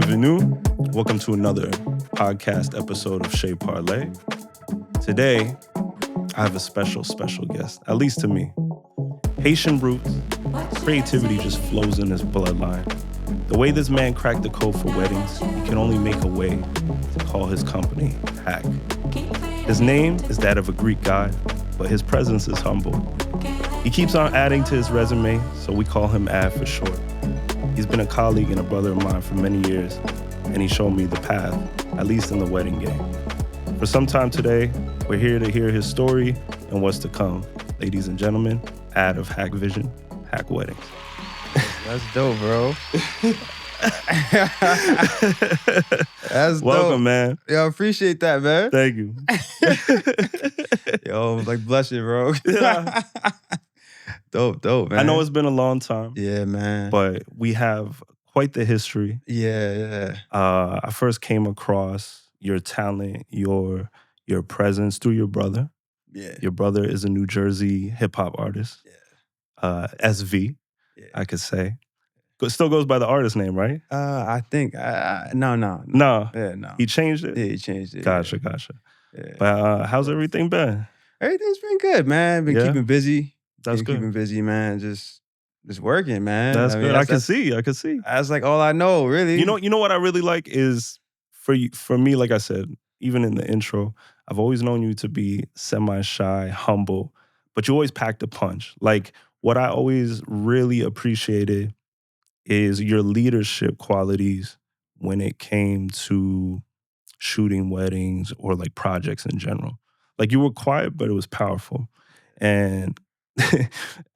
Venu. Welcome to another podcast episode of Chez Parlay. Today, I have a special guest, at least to me. Haitian roots, creativity just flows in his bloodline. The way this man cracked the code for weddings, he can only make a way to call his company Hack. His name is that of a Greek god, but his presence is humble. He keeps on adding to his resume, so we call him Ad for short. He's been a colleague and a brother of mine for many years, and he showed me the path, at least in the wedding game. For some time today, we're here to hear his story and what's to come. Ladies and gentlemen, Ad of Hack Vision, Hack Weddings. That's dope, bro. That's Welcome, dope. man. Yo, I appreciate that, man. Thank you. Yo, like, bless you, bro. Yeah. Dope, man. I know it's been a long time, Yeah, man. but we have quite the history. Yeah. I first came across your talent, your presence through your brother. Yeah. Your brother is a New Jersey hip-hop artist. Yeah. SV, Yeah. I could say. Still goes by the artist name, right? I think, no. No. Yeah, no. He changed it? Yeah, he changed it. Gotcha. Yeah. But how's everything been? Everything's been good, man. Been keeping busy. That's good. Keeping busy, man. Just working, man. That's good. I can see. That's like all I know, really. You know what I really like is for me, like I said, even in the intro, I've always known you to be semi-shy, humble, but you always packed a punch. Like what I always really appreciated is your leadership qualities when it came to shooting weddings or like projects in general. Like you were quiet, but it was powerful. And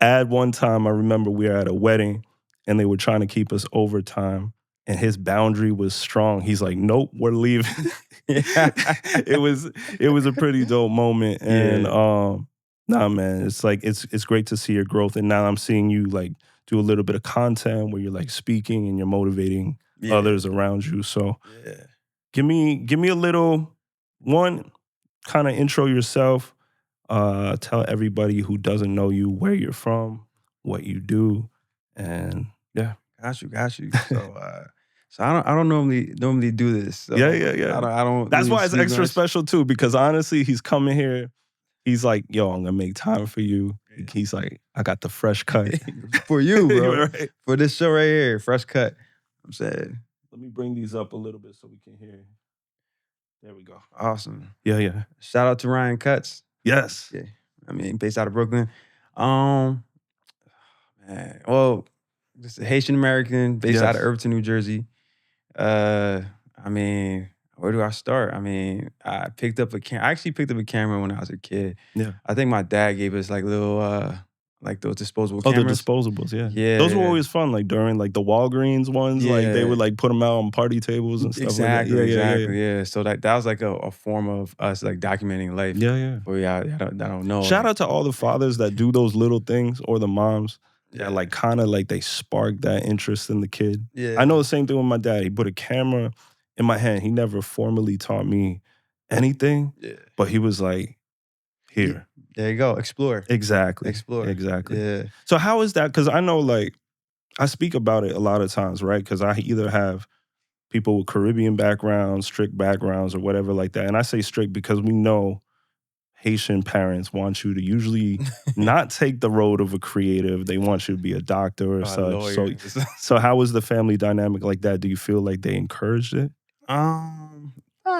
at one time, I remember we were at a wedding and they were trying to keep us overtime and his boundary was strong. He's like, nope, we're leaving. It was a pretty dope moment. And nah, man, it's like, it's great to see your growth. And now I'm seeing you like do a little bit of content where you're like speaking and you're motivating others around you. So give me a little, one, kind of intro yourself. Tell everybody who doesn't know you where you're from, what you do, and yeah. Got you. So I don't normally do this. So Yeah. I don't. That's really why it's speak extra much. special too, because honestly, he's coming here. He's like, yo, I'm gonna make time for you. He's like, I got the fresh cut For you, bro. Right. For this show right here, fresh cut. I'm saying. Let me bring these up a little bit so we can hear. There we go. Awesome. Yeah. Shout out to Ryan Cuts. Yes. Yeah. I mean, based out of Brooklyn. Man. Well, just a Haitian American based out of Irvington, New Jersey. I mean, where do I start? I mean, I actually picked up a camera when I was a kid. Yeah. I think my dad gave us like little like those disposable Oh, cameras. the disposables, yeah. Yeah. Those were always fun, like during like the Walgreens ones, like they would like put them out on party tables and stuff Exactly. like that. Yeah. So that was like a form of us like documenting life. Yeah. But I don't know. Shout out to all the fathers that do those little things or the moms that like kind of like they spark that interest in the kid. Yeah. I know the same thing with my dad. He put a camera in my hand. He never formally taught me anything, but he was like, here. There you go. Explore. Exactly. Yeah. So how is that? Because I know like, I speak about it a lot of times, right? Because I either have people with Caribbean backgrounds, strict backgrounds or whatever like that. And I say strict because we know Haitian parents want you to usually not take the road of a creative. They want you to be a doctor or such. So how was the family dynamic like that? Do you feel like they encouraged it?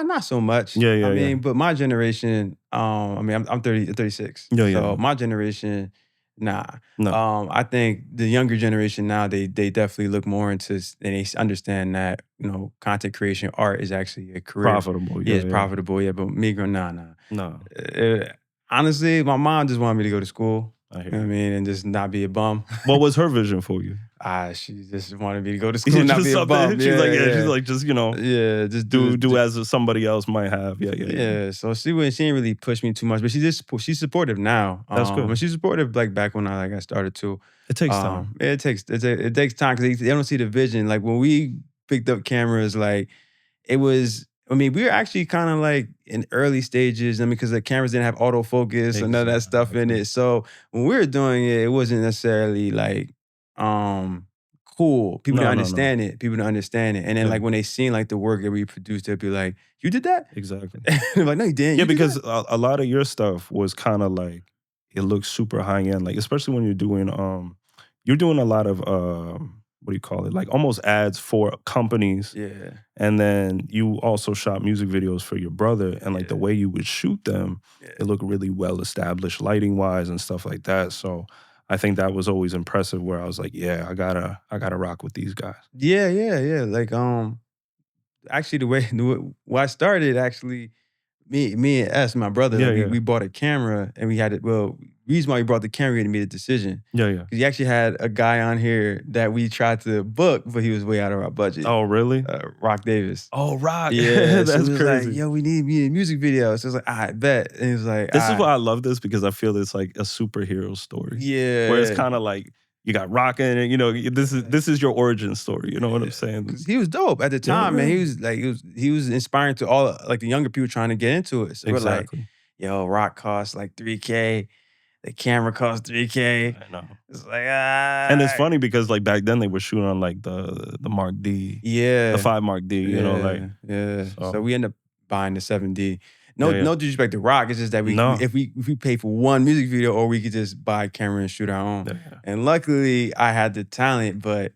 Not so much. Yeah. I mean, but my generation, I'm 36. So my generation, nah. No. I think the younger generation now, they definitely look more into, and they understand that, content creation, art is actually a career. Profitable. It's profitable. Yeah, but me, nah. No. Honestly, my mom just wanted me to go to school. I hear You know what I mean? And just not be a bum. What was her vision for you? She just wanted me to go to school and not be a bum. She's like, just, just do as somebody else might have. Yeah. So she didn't really push me too much, but she's supportive now. That's good. But she's supportive like back when I started too. It takes time. It takes time because they don't see the vision. Like when we picked up cameras, like it was. I mean, we were actually kind of like in early stages. I mean, because the cameras didn't have autofocus and none of that stuff in Exactly. it. So when we were doing it, it wasn't necessarily like cool. People didn't No, no, no. understand it. People didn't understand it. And then Yeah, like when they seen like the work that we produced, they'd be like, "You did that?" exactly. I'm like, "No, you didn't. Yeah, You did because that?" a lot of your stuff was kinda like it looks super high end, like, especially when you're doing a lot of, what do you call it? Like, almost ads for companies, Yeah, and then you also shot music videos for your brother, and, like, the yeah, way you would shoot them, it yeah. looked really well established lighting-wise and stuff like that, so I think that was always impressive where I was like, "Yeah, I gotta rock with these guys." Yeah, yeah, yeah. Like, actually, the way I started, actually, me and S, my brother, Yeah, like we yeah. we bought a camera and we had it. Well, reason why we brought the camera in and made a decision Yeah, yeah. because he actually had a guy on here that we tried to book, but he was way out of our budget. Oh, really? Rock Davis. Oh, rock. Yeah, so That's he was like, crazy. "Yo, we need a music video." So I was like, "I bet," and he was like, This is "I why I love this because I feel it's like a superhero story where it's yeah." kinda like you got rockin' and, this is your origin story, you know what I'm Yeah, saying? because he was dope at the Yeah, time, man. yeah. He was inspiring to all like the younger people trying to get into it. So we're like, Exactly. "Yo, rock costs like 3K. The camera costs 3K." I know. It's like, And it's funny because, like, back then they were shooting on, like, the Mark D, the yeah, 5 Mark D, like, yeah, yeah. So so we end up buying the 7D. No, yeah, yeah. no disrespect to Rock. It's just that No. if we pay for one music video, or we could just buy a camera and shoot our own. Yeah, yeah. And luckily, I had the talent, but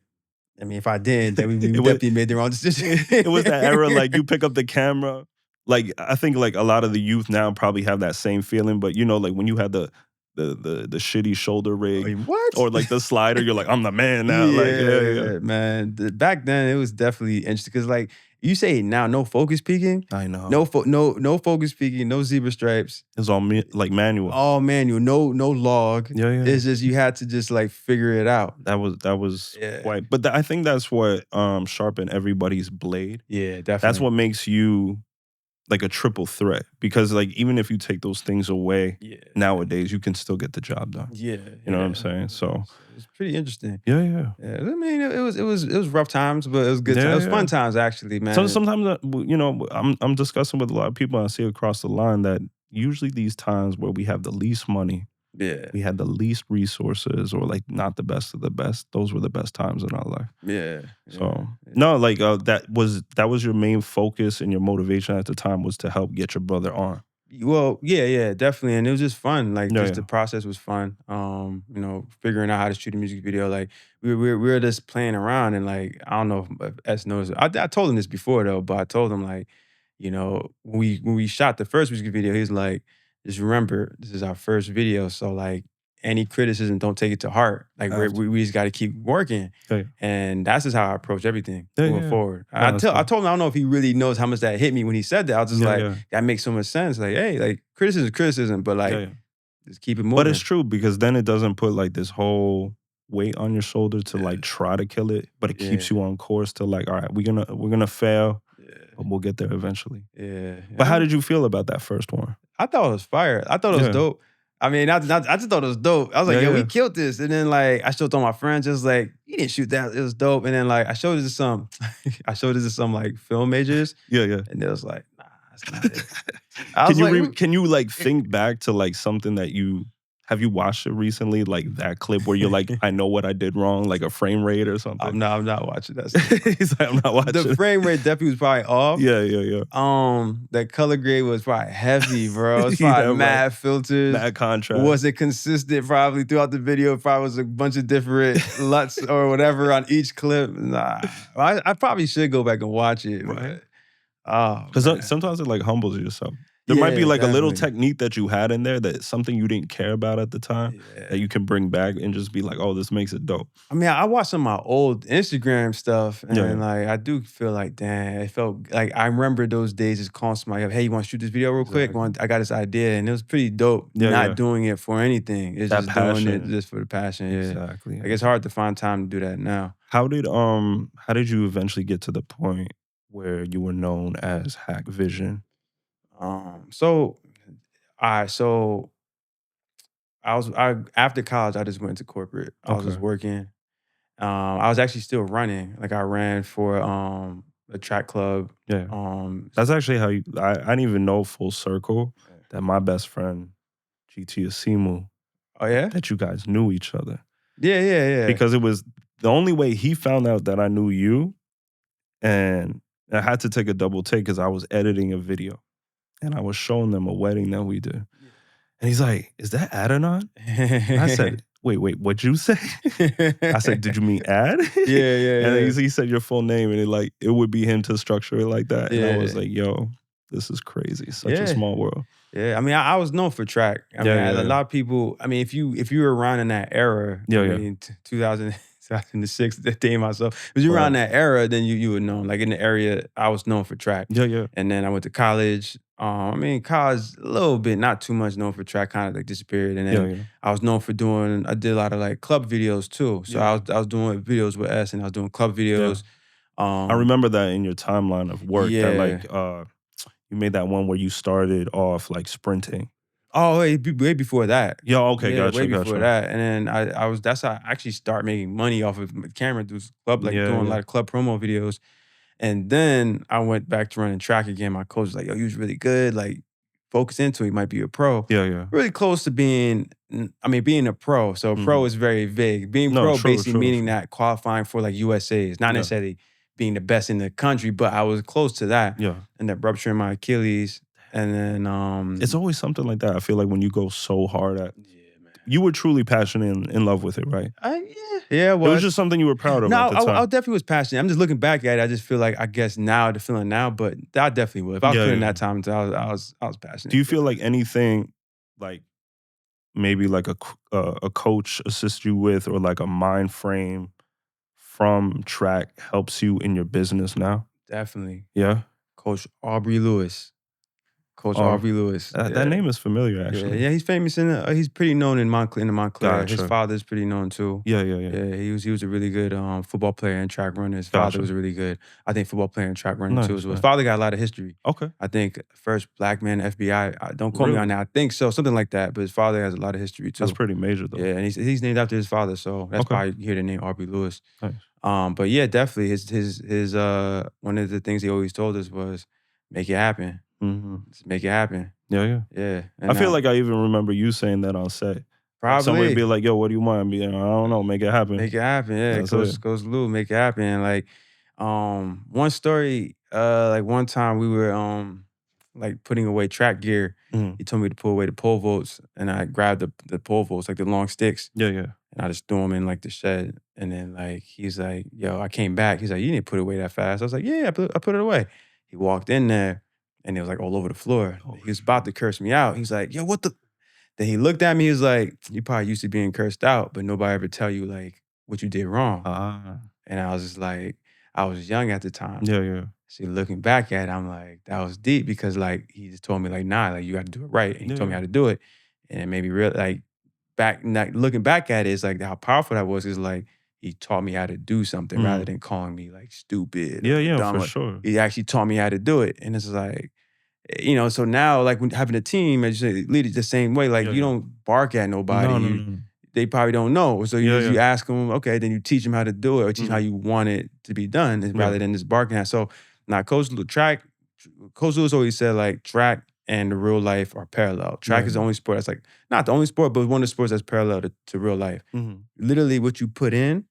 I mean, if I didn't, then we It was definitely made the wrong decision. it was that era, like, you pick up the camera, like, I think, like, a lot of the youth now probably have that same feeling, but, like, when you had the shitty shoulder I rig mean, what? or, like, the slider, you're like, "I'm the man now." Like, yeah, yeah. Yeah, man. Back then, it was definitely interesting because, like, you say now, no focus peaking, I know. no focus peaking, no zebra stripes, It's all like, manual. all manual, no log. Yeah, yeah. It's just you had to just like figure it out. That was Yeah, quite but I think that's what, sharpened everybody's blade. yeah, That's definitely. what makes you, like, a triple threat because, like, even if you take those things away Yeah, nowadays, you can still get the job done. yeah, You know what I'm yeah. saying? So It's pretty interesting. yeah, yeah. Yeah, I mean, it was rough times, but it was good. It Yeah, was yeah. fun times actually, So man. sometimes, I'm discussing with a lot of people, and I see across the line that usually these times where we have the least money, Yeah, we had the least resources, or like not the best of the best. Those were the best times in our life. yeah, yeah, So yeah. no, like that was your main focus and your motivation at the time was to help get your brother on. Well, yeah, yeah, definitely, and it was just fun. Like, Yeah, just yeah, the process was fun. Figuring out how to shoot a music video. Like, we were just playing around, and like, I don't know if S knows. I told him this before though, but I told him like, when we shot the first music video, he's like, just remember, this is our first video, so like, any criticism, don't take it to heart. Like, I have to. we just got to keep working, Yeah, yeah, and that's just how I approach everything yeah, moving yeah. forward. No, that's I dope. told him I don't know if he really knows how much that hit me when he said that. I was just Yeah, like, yeah, that makes so much sense. Like, hey, like criticism is criticism, but yeah, like yeah. just keep it But it's moving. true because then it doesn't put like this whole weight on your shoulder to Yeah, like try to kill it, but it yeah, keeps you on course to like, all right, we're gonna fail, yeah, but we'll get there eventually. yeah. But how Yeah. did you feel about that first one? I thought it was fire. I thought it was Yeah. dope. I mean, I just thought it was dope. I was like, Yeah, yo, we yeah. killed this. And then like I showed it to my friends, just like, you didn't shoot that. It was dope. And then like I showed it to some, I showed it to some like film majors, Yeah, yeah. and they was like, nah, that's not it. I Can was you like, can you like think back to like something that you have you watched it recently? Like that clip where you're like, I know what I did wrong, like a frame rate or something. I'm not watching that stuff. He's like, I'm not The watching. frame rate definitely was probably off. Yeah, yeah, yeah. That color grade was probably heavy, bro. It's probably Yeah, right. mad filters. Mad contrast. Was it consistent probably throughout the video? Probably was a bunch of different LUTs or whatever on each clip. Nah. I probably should go back and watch it, Right. but oh Because man. sometimes it like humbles yourself. There might be Yeah, like a little definitely. technique that you had in there that something you didn't care about at the time that Yeah. you can bring back and just be like, oh, this makes it dope. I mean, I watched some of my old Instagram stuff, Yeah, yeah. and like I do feel like, damn, it felt like I remember those days just calling somebody up, hey, you want to shoot this video real quick? Exactly. I got this idea, and it was pretty dope. Yeah, Not yeah. doing it for anything, it's That just doing it passion. just for the passion. Yeah, Exactly. like it's hard to find time to do that now. How did you eventually get to the point where you were known as Hack Vision? So, all right, so I after college, I just went into corporate. I was just Okay. working. I was actually still running. Like I ran for a track club. Yeah. That's actually how I didn't even know full circle that my best friend, GT Asimu, Oh yeah? that you guys knew each other. Yeah, yeah, yeah. Because it was the only way he found out that I knew you, and I had to take a double take because I was editing a video and I was showing them a wedding that we did. And he's like, "Is that Adnan?" And I said, wait, what'd you say? I said, "Did you mean Ad?" Yeah, yeah, And yeah. he said your full name, and it would be him to structure it like that. And I was Yeah. like, "Yo, this is crazy. Such a Yeah. small world." Yeah, I mean, I was known for track. I mean, Yeah, a yeah, lot of people. I mean, if you were around in that era, I yeah, yeah. mean, 2000, 2006, dating myself. If you were around Right. that era, then you would know. Like in the area, I was known for track. Yeah, yeah, And then I went to college. I mean, college a little bit, not too much known for track. Kind of like disappeared. And yeah, then yeah, I was known for doing. I did a lot of like club videos too. So yeah, I was doing videos with S, and I was doing club yeah. videos. I Um, remember that in your timeline of work that yeah. you made that one where you started off like sprinting. Oh, way before that. Yeah, okay, Yeah, way gotcha, before gotcha. that. And then I was that's how I actually start making money off of my camera through club, like Yeah, doing a yeah, lot of club promo videos. And then I went back to running track again. My coach was like, "Yo, you was really good. Like, focus into it. You might be a pro." yeah, yeah. Really close to being, I mean, being a pro. So a pro Mhm. is very vague. Being No, pro true, basically true, meaning true. that qualifying for like USA's, not Yeah, necessarily being the best in the country, but I was close to that. yeah. And that rupturing my Achilles. And then It's always something like that. I feel like when you go so hard at, yeah, man. you were truly passionate and in love with it, right? Yeah, it It was was. just something you were proud of No, at the I time. definitely was passionate. I'm just looking back at it. I just feel like I guess now the feeling now, but I definitely would. If I was Yeah, putting yeah. that time into, I was Do passionate you for feel it. like anything, like maybe like a coach assists you with, or like a mind frame from track helps you in your business now? Definitely, Yeah. Coach Aubrey Lewis. Coach Or Aubrey Lewis. that Yeah. name is familiar, Yeah, actually. yeah, he's famous he's pretty known in Montclair, His Gotcha. father's pretty known too. Yeah, yeah, yeah. Yeah, he was a really good football player and track runner. His father was Gotcha. a really good, I think, football player and track runner too. Nice, So his nice. father got a lot of history. Okay. I think first black man FBI. Don't quote me on Really? that. I think so, something like that. But his father has a lot of history That's too. pretty major though. Yeah, and he's named after his father, so that's Okay. why you hear the name Aubrey Lewis. Nice. But yeah, definitely his one of the things he always told us was make it happen. Mhm. Just make it happen. Yeah, yeah. Yeah, I and feel like I even remember you saying that on set. Like somebody be probably like, "Yo, what do you want?" I don't know, make it happen. make it happen. Yeah, That's it. Coach Lou, make it happen. And like, one story, like one time we were like putting away track gear. Mhm. He told me to put away the pole vaults, and I grabbed the pole vaults, like the long sticks, Yeah, yeah. and I just threw them in like the shed. And then like he's like, "Yo," I came back. He's like, "You didn't put it away that fast." I was like, "Yeah, I put it away." He walked in there, and it was like all over the floor. Oh, He was about to curse me out. He's like, "Yo, what the?" Then he looked at me. He was like, "You probably used to being cursed out, but nobody ever tell you like what you did wrong." ah. And I was just like, I was young at the time. Yeah, yeah. So looking back at it, I'm like, that was deep because like he just told me like, nah, like you got to do it right, and he Yeah, told me yeah. how to do it, and it made me real like back like, looking back at it, it's like how powerful that was. Is like he taught me how to do something rather Mhm. than calling me like stupid Yeah, or yeah, dumb. for Or, sure. he actually taught me how to do it, and it's like so now like when having a team, as you say, lead it the same way. Like Yeah, you yeah. don't bark at nobody. No, no, no, no. They probably don't know. So Yeah, you yeah. ask them, okay, then you teach them how to do it or teach 'em how Mhm. you want it to be done Yeah. rather than just barking at. So now Coach Lewis always said like track and the real life are parallel. Yeah, Track is the yeah. only sport that's like, not the only sport, but one of the sports that's parallel to real life. Mhm. Literally what you put in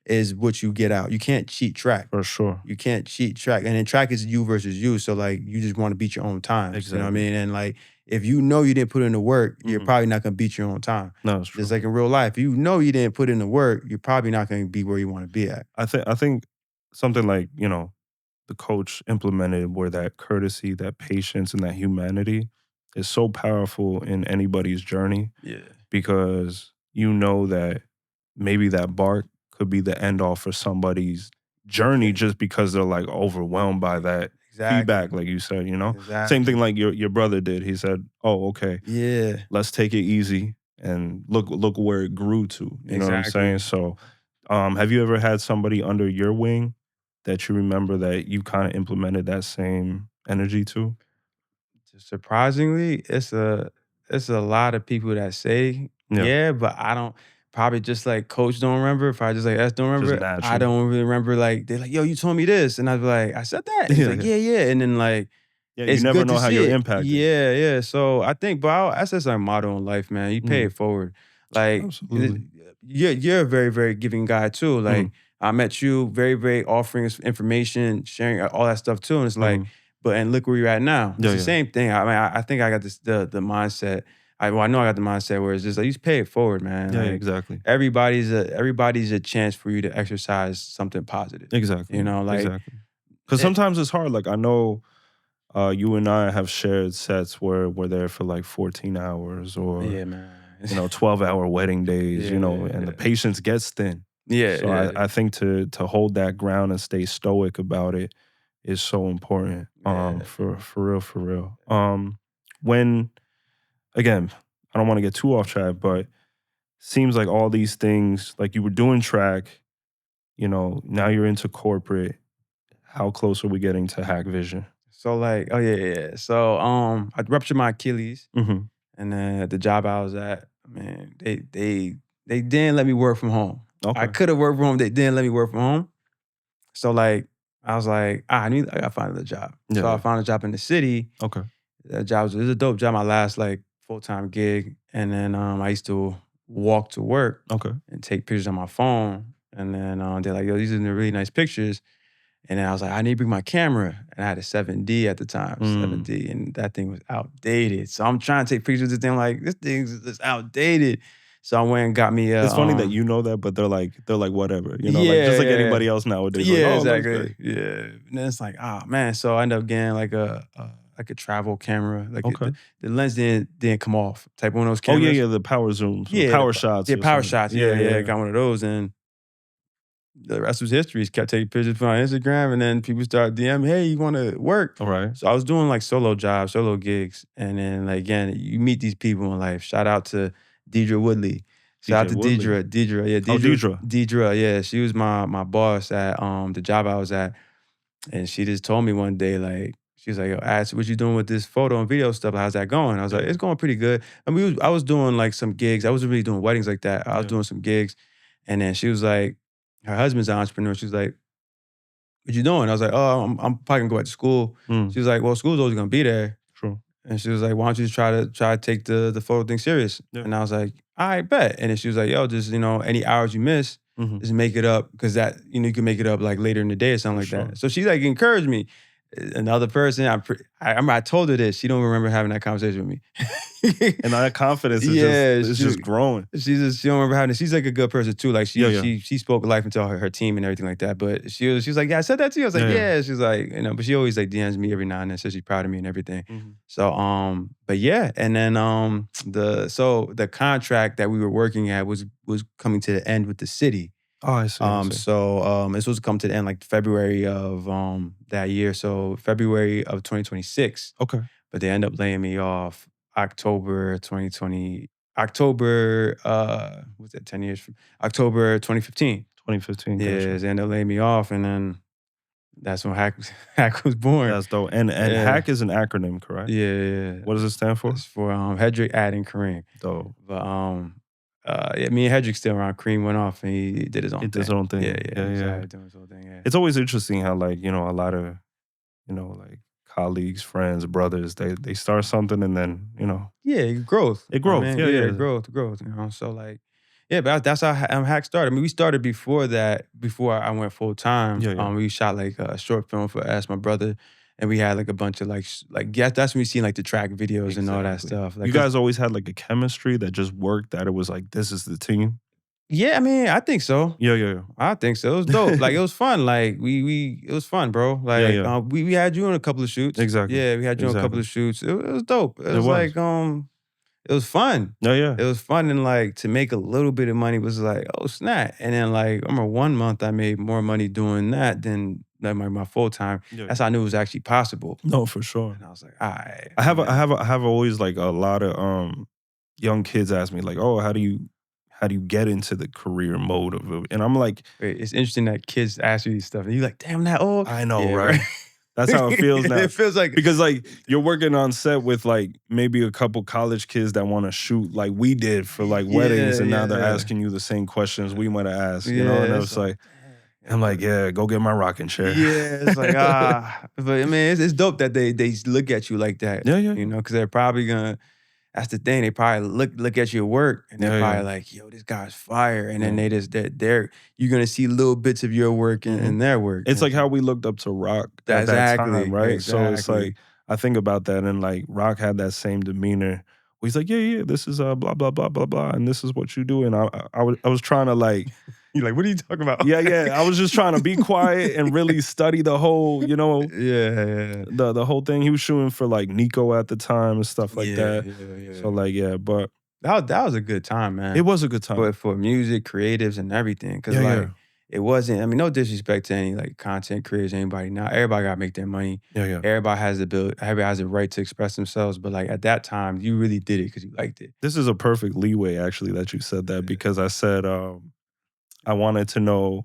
is what you get out. You can't cheat track. For sure. You can't cheat track. And then track is you versus you. So like you just want to beat your own times. You know what I Exactly. mean? And like if you know you didn't put in the work, you're Mhm. probably not gonna beat your own time. No, it's Just true. like in real life. If you know you didn't put in the work, you're probably not gonna be where you want to be at. I think something like, the coach implemented where that courtesy, that patience, and that humanity is so powerful in anybody's journey, Yeah. because you know that maybe that bark could be the end all for somebody's journey just because they're like overwhelmed by that Exactly. feedback, like you said, Same thing Exactly. like your brother did. He said, "Oh, okay, Yeah. let's take it easy." And look where it grew to. You know what I'm saying? Exactly. So have you ever had somebody under your wing that you remember that you kind of implemented that same energy to? Surprisingly, it's a lot of people that say Yeah. yeah, but I don't. probably just like Coach don't remember, if I just like S don't Just remember, I naturally. don't really remember. Like they're like, "Yo, you told me this," and I'd be like, "I said that." And he's Yeah, like, yeah. "Yeah, yeah," and then like Yeah, you it's never good to know how see you're it. impacted. Yeah, yeah. So I think, but that's just our motto in life, man. You pay Mhm. it forward. Like Absolutely. you're a very, very giving guy too. Like Mhm, I met you, very, very offering us information, sharing all that stuff too. And it's like, mhm. but and look where you're at now. It's Yeah, the yeah. same thing. I mean, I think I got this the mindset. I know I got the mindset where it's just like you just pay it forward, man. Yeah, yeah, Like exactly. everybody's a chance for you to exercise something positive. You Exactly, know, like exactly. Because it, sometimes it's hard, like, I know, you and I have shared sets where we're there for, like, 14 hours or, yeah, man. 12-hour wedding days, Yeah, and the yeah. patience gets thin. Yeah, So yeah, I think to hold that ground and stay stoic about it is so important, yeah. for real, for real. When again, I don't wanna get too off track, but seems like all these things, like, you were doing track, now you're into corporate. How close are we getting to Hack Vision? So like, oh yeah, yeah, yeah. So I ruptured my Achilles, Mhm. and then at the job I was at, man, they didn't let me work from home. I Okay. could have worked from home. They didn't let me work from home. So like, I was like, I gotta find another job. Yeah, So I yeah. found a job in the city. Okay. That job was it was a dope job. My last like full time gig, and then I used to walk to work Okay. and take pictures on my phone. And then they're like, yo, these are the really nice pictures. And then I was like, I need to bring my camera. And I had a 7D at the time, Mm. 7D, and that thing was outdated. So I'm trying to take pictures of this thing like, this thing's just outdated. So I went and got me a, It's funny that you know that, but they're like, "Whatever," like, yeah, just like yeah, anybody else nowadays, like, yeah, "Oh, it looks great." exactly. Yeah. And then it's like, oh man. So I ended up getting like a travel camera. Like Okay. the lens didn't come off. Type one of those Oh, yeah, cameras. yeah, the power zooms or Yeah, power shots yeah, or power something. shots. Yeah, Yeah, yeah, yeah. yeah. Got one of those, and the rest was history. Just kept taking pictures, put on Instagram, and then people started DM, hey, you want to work? Alright. So I was doing like solo jobs, solo gigs, and then like again, you meet these people in life. Shout out to Deidre Woodley. Shout out DJ to Woodley. Deidre, yeah, Oh, Deidre. Deidre, yeah. She was my boss at the job I was at, and she just told me one day like. She was like, yo, Ash, what you doing with this photo and video stuff? How's that going? I was Yeah, like, yeah. it's going pretty good. I mean, I was doing like some gigs. I wasn't really doing weddings like that. I was Yeah. doing some gigs. And then she was like, her husband's an entrepreneur. She was like, what you doing? I was like, oh, I'm probably gonna go back to school. Mm. She was like, well, school's always gonna be there. True. And she was like, why don't you just try to take the photo thing serious? Yeah. And I was like, I bet. And then she was like, yo, just, any hours you miss, Mhm. just make it up because that, you can make it up like later in the day or something For like sure. that. So she like encouraged me. Another person, I remember I told her this. She don't remember having that conversation with me. And that confidence is just Yeah, it's just growing. she don't remember having it. She's like a good person too. Like Yeah, yeah. she spoke life into her team and everything like that. But she was like, yeah, I said that to you. I was like, Yeah, yeah. yeah. She's like, but she always like DMs me every now and then, says she's proud of me and everything. Mhm. So but yeah, and then the contract that we were working at was coming to the end with the city. Oh, I see, I see. So it's supposed to come to the end like February of that year. So February of 2026. Okay. But they end up laying me off October 2020. October, what's that, 10 years from October 2015. 2015, Yeah, gotcha. they end up laying me off. And then that's when Hack was born. That's dope. And Yeah. Hack is an acronym, correct? Yeah, yeah. What does it stand for? It's for Hedrick, Ad, and Kareem. Dope. But yeah, me and Hedrick still around. Kareem went off and he did his own He thing. did his own thing. Yeah, Yeah, he's yeah. out here doing his own thing. Yeah. It's always interesting how, like, a lot of, like, colleagues, friends, brothers, they start something and then, Yeah, growth. it grows. Man, Yeah, yeah, yeah. growth. So like, yeah, but that's how Hack started. I mean, we started before that. Before I went full time, Yeah, yeah. we shot like a short film for Ask My Brother, and we had like a bunch of yeah, that's when we seen like the track videos and all that Exactly. stuff. Like, You guys always had like a chemistry that just worked, that it was like, this is the team. yeah, I mean, I think so. Yeah, yeah, I think so. It was dope. Like it was fun. Like it was fun, bro. Like yeah. we had you on a couple of shoots. Exactly. Yeah, we had you on a couple Exactly. of shoots. It was dope. It It was was. like it was fun. Yeah, yeah. It was fun, and like to make a little bit of money was like, oh snap. And then like I remember 1 month I made more money doing that than like my full time. Yeah. That's how I knew it was actually possible. No, for sure. And I was like, all right. I have always like a lot of young kids ask me like, oh, how do you get into the career mode of it? And I'm like, It's interesting that kids ask you these stuff, and you're like, damn, that old. I know, Yeah, right? That's how it feels now. It feels like because like you're working on set with like maybe a couple college kids that want to shoot like we did for like weddings, and now they're asking you the same questions we might have asked, you know? And yeah, it it's was like, dang. I'm like, yeah, go get my rocking chair. Yeah, it's like but I mean, it's dope that they look at you like that. Yeah, yeah. You know, because they're probably gonna. That's the thing. They probably look at your work and they're Yeah, probably yeah. like, "Yo, this guy's fire," and then Yeah. they're you're gonna see little bits of your work in their work. It's like And how we looked up to Rock at that exactly, time, right? So it's exactly. like I think about that, and like Rock had that same demeanor. He's like, yeah, yeah, this is blah blah blah blah blah, and this is what you do. And I was trying to like, You're like, what are you talking about? yeah. I was just trying to be quiet and really study the whole, Yeah. the whole thing. He was shooting for like Nico at the time and stuff like Yeah, that. yeah. So like, yeah, but That was a good time, man. it was a good time. For music, creatives, and everything. Cause Yeah, like yeah. it wasn't. I mean, no disrespect to any like content creators, anybody. Now everybody gotta make their money. Yeah. Everybody has everybody has a right to express themselves. But like at that time, you really did it because you liked it. This is a perfect leeway actually that you said that, because I said I wanted to know,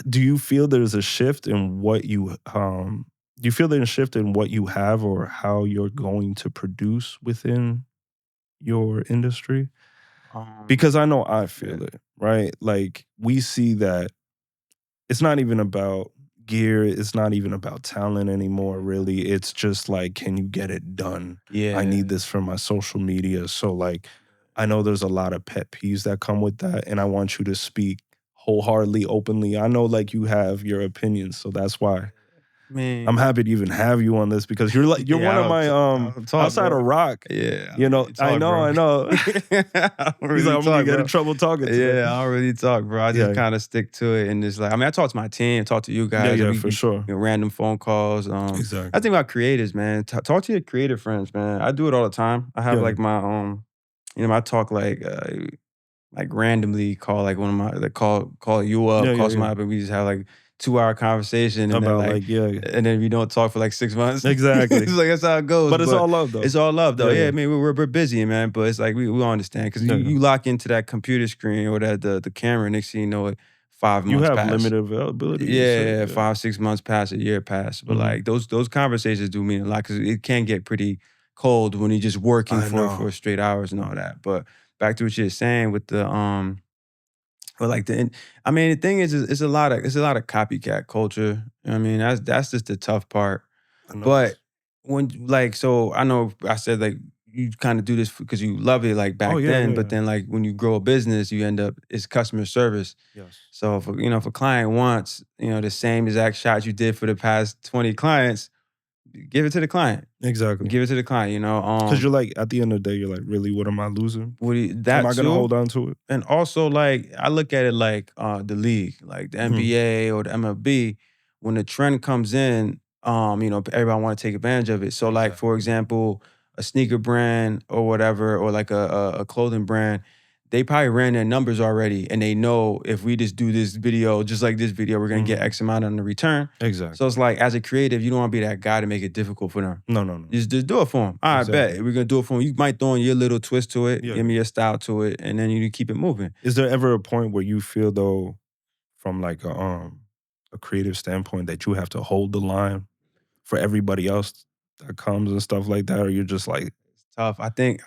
do you feel there's a shift in what you do you feel there's a shift in what you have or how you're going to produce within your industry? Because I know I feel it, right? Like we see that it's not even about gear, it's not even about talent anymore, really. It's just like, can you get it done? Yeah. I need this for my social media. So like I know there's a lot of pet peeves that come with that, and I want you to speak wholeheartedly, openly. I know like you have your opinions, so that's why Man, I'm happy to even have you on this, because you're like you're one of my outside of Rock. Yeah, I know. He's like, I'm gonna get in trouble talking to Yeah, I don't really talk, bro. I just kind of stick to it, and just like, I mean, I talk to my team, talk to you guys. Yeah, for sure. Random phone calls. Exactly. I think about creators, man. Talk to your creative friends, man. I do it all the time. I have like my I talk like randomly call like one of my call you up, call somebody up, and we just have like 2-hour conversation, and about then and then we don't talk for like 6 months. Exactly. It's like that's how it goes. But it's all love though. It's all love though. Yeah. I mean, we're busy, man, but it's like we all understand, because you lock into that computer screen or the camera, next thing you know it, 5 months You have pass. limited availability. Yeah, 5, 6 months pass, a year pass. But like those conversations do mean a lot, because it can get pretty cold when you're just working for straight hours and all that. But back to what you're saying with the but like I mean, the thing is it's a lot of copycat culture. I mean, that's just the tough part. But when like, so I know I said like you kind of do this because you love it like back then, but then like when you grow a business, you end up it's customer service. Yes. So if a client wants the same exact shot you did for the past 20 clients, give it to the client. Exactly. Give it to the client. Because you're like, at the end of the day, you're like, really, what am I losing? Am I gonna hold on to it? And also, like, I look at it like the league, like the NBA or the MLB. When the trend comes in, everybody want to take advantage of it. So, like, for example, a sneaker brand or whatever, or like a clothing brand, they probably ran their numbers already, and they know if we just do this video, just like this video, we're gonna get X amount on the return. Exactly. So it's like, as a creative, you don't want to be that guy to make it difficult for them. No. Just do it for them. All right, bet we're gonna do it for them. You might throw in your little twist to it, give me your style to it, and then you keep it moving. Is there ever a point where you feel though, from like a creative standpoint, that you have to hold the line for everybody else that comes and stuff like that, or you're just like, it's tough? I think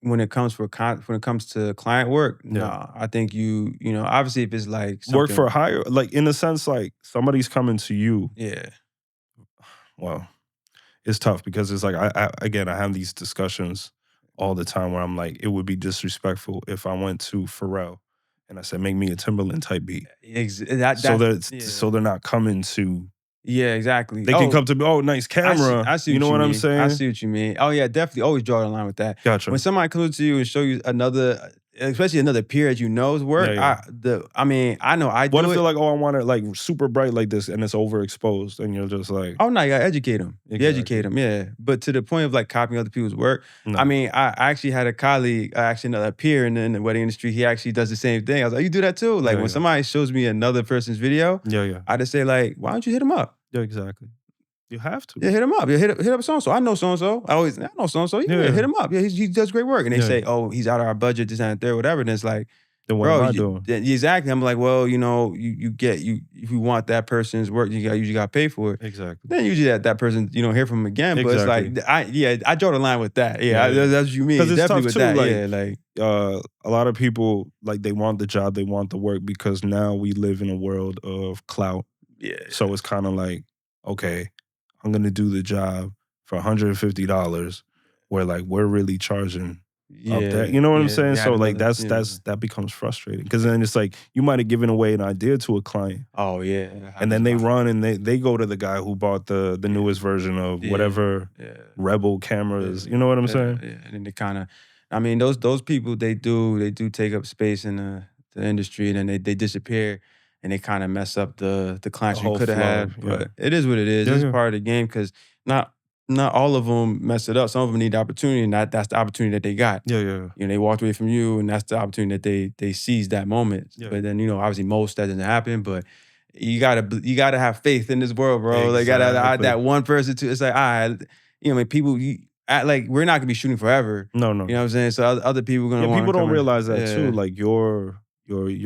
when it comes to client work, nah. I think you obviously if it's like work for hire, like in a sense, like somebody's coming to you. Yeah. Well, it's tough because it's like I have these discussions all the time where I'm like, it would be disrespectful if I went to Pharrell and I said, make me a Timberland type beat. So they're not coming to. Yeah, exactly. They can come to me, oh, nice camera. I see you know what I'm saying? I see what you mean. Oh yeah, definitely always draw the line with that. Gotcha. When somebody comes to you and show you another, especially another peer that you know's work, I know I do. What if they're like, oh, I want it like super bright like this and it's overexposed, and you're just like, oh no, you gotta educate them. Exactly. You educate them, yeah. But to the point of like copying other people's work, no. I mean, I actually had a colleague, another peer in the wedding industry. He actually does the same thing. I was like, you do that too? Like when somebody shows me another person's video, I just say like, why don't you hit him up? Yeah, exactly. You have to. Yeah, hit him up. Yeah, hit up so-and-so. I know so-and-so. I know so-and-so. Yeah, hit him up. Yeah, he does great work. And they say, oh, he's out of our budget, this and that, whatever. And it's like, Then what am bro, I doing? exactly. I'm like, well, you know, if you want that person's work, you usually got to pay for it. Exactly. Then usually that person, you don't hear from them again. But it's like, Exactly. I draw the line with that. Yeah, yeah. That's what you mean. Because it's Definitely tough with too. that. Like, Yeah, like, a lot of people, like, they want the job, they want the work, because now we live in a world of clout. yeah. So it's kind of like, okay, I'm gonna do the job for $150, where like we're really charging up that. You know what I'm saying? We had So like another, you know. that becomes frustrating, because then it's like you might have given away an idea to a client, Oh yeah, and then they run and they go to the guy who bought the newest version of whatever Rebel cameras. You know what I'm saying? Yeah, and then they kind of, I mean, those people, they do take up space in the industry, and then they disappear, and they kind of mess up the The clients you whole could have flow. had. But it is what it is. Yeah, It's yeah. part of the game, because not all of them mess it up. Some of them need the opportunity, and that's the opportunity that they got. Yeah, yeah. You know, they walked away from you, and that's the opportunity that they seized that moment. Yeah. But then, you know, obviously most that doesn't happen. But you gotta have faith in this world, bro. Like, Exactly. that one person too. It's like, you know, I mean, people, like, we're not gonna be shooting forever. No, no. You know what I'm saying? So other people are gonna Yeah, want to people come don't in. realize that too. Yeah. Like your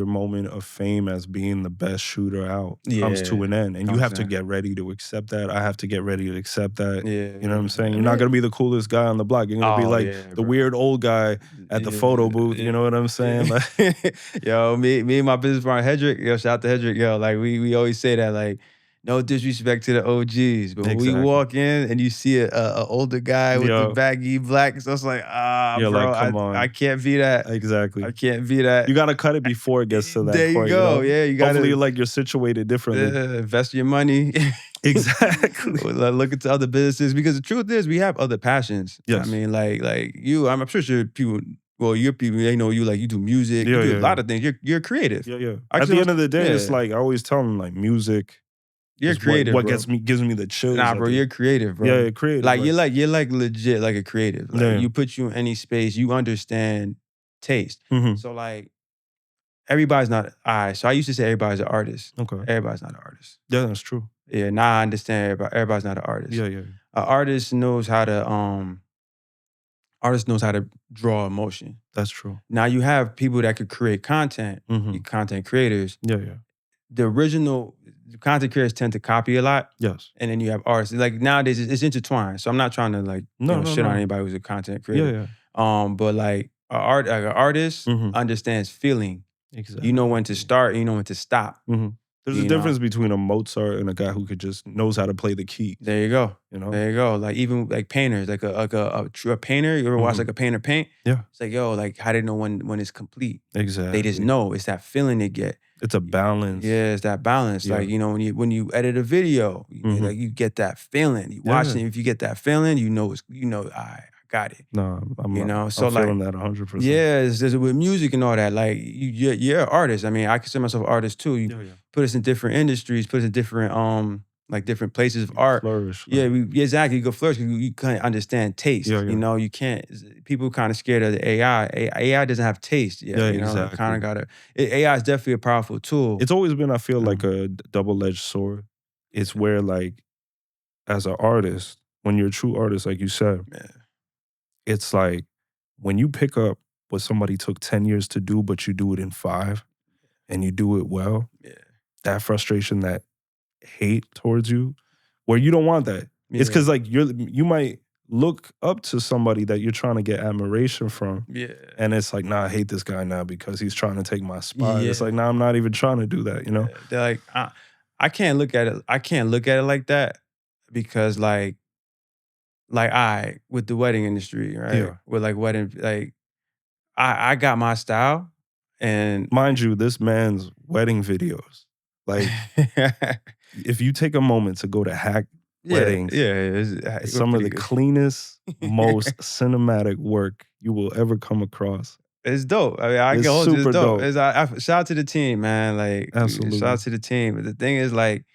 moment of fame as being the best shooter out comes to an end, and you have to get ready to accept that. I have to get ready to accept that. Yeah, You know what I'm saying? I You're not mean, gonna be the coolest guy on the block. You're gonna be like the bro. weird old guy at the photo booth. You know what I'm saying? Like, Yo, me and my business partner Hedrick, yo, shout out to Hedrick, yo. Like, we always say that, like, no disrespect to the OGs, but when we Exactly. walk in and you see a older guy with the Yo. baggy black, so it's like, You're bro, like, come on. I can't be that. Exactly. I can't be that. You gotta cut it before it gets to that There you point. go. You know? Yeah, you gotta, hopefully, like, you're situated differently. invest your money. Exactly. Look into other businesses, because the truth is we have other passions. Yes. I mean, like you, I'm sure people. Well, your people, they know you, like, you do music, you do a lot of things. You're creative. Yeah, yeah. I At just the don't- end of the day, it's yeah. like I always tell them, like, music. You're is creative, what bro. gives me the chills. Nah, bro, you're creative, bro. Yeah, creative. Like, you're like legit like a creative. Like, Yeah. you put you in any space, you understand taste. Mhm. So, like, everybody's not. So I used to say everybody's an artist. Okay. Everybody's not an artist. Yeah, that's true. Yeah, now I understand everybody's not an artist. Yeah, yeah. An artist knows how to draw emotion. That's true. Now you have people that could create content, Mhm. content creators. Yeah, yeah. The original content creators tend to copy a lot, Yes. and then you have artists. Like, nowadays, it's intertwined. So I'm not trying to, like, shit on anybody who's a content creator. Yeah, yeah. But like an artist Mhm. understands feeling. Exactly. You know when to start, and you know when to stop. Mhm. There's a You know? difference between a Mozart and a guy who could just knows how to play the key. There you go. You know? There you go. Like, even like painters, like a painter. You ever watch Mhm. like a painter paint? Yeah. It's like, yo, like, how they know when it's complete? Exactly. They just know. It's that feeling they get. It's a balance. Yeah, it's that balance. Yeah. Like, you know, when you edit a video, Mhm. like, you get that feeling. You Yeah, watch yeah. it. If you get that feeling, you know, I got it. No, I'm You know, I'm so, like, feeling that 100%. Yeah, it's with music and all that. Like, you're an artist. I mean, I consider myself an artist too. You Yeah, yeah. put us in different industries, put us in different like different places of art. Flourish. Yeah, exactly. You go flourish because you can't understand taste. Yeah, yeah. You know, you can't. People kind of scared of the AI. AI doesn't have taste yet. Yeah, you know, exactly. kind of gotta. AI is definitely a powerful tool. It's always been, I feel, like a double-edged sword. It's where, like, as an artist, when you're a true artist, like you said, it's like when you pick up what somebody took 10 years to do, but you do it in 5, and you do it well, that frustration, that hate towards you, where you don't want that. It's because, like, you might look up to somebody that you're trying to get admiration from. Yeah. And it's like, nah, I hate this guy now because he's trying to take my spot. It's like, nah, I'm not even trying to do that, you know? Yeah. They're like, I can't look at it. I can't look at it like that, because like with the wedding industry, right? Yeah. With like wedding, like I got my style, and Mind you, this man's wedding videos, like, if you take a moment to go to Hack Weddings, it's some of the cleanest, most cinematic work you will ever come across. It's dope. I mean, It's can hold you, super it's dope. dope. Shout out to the team, man. Like, Absolutely. shout out to the team. But the thing is, like,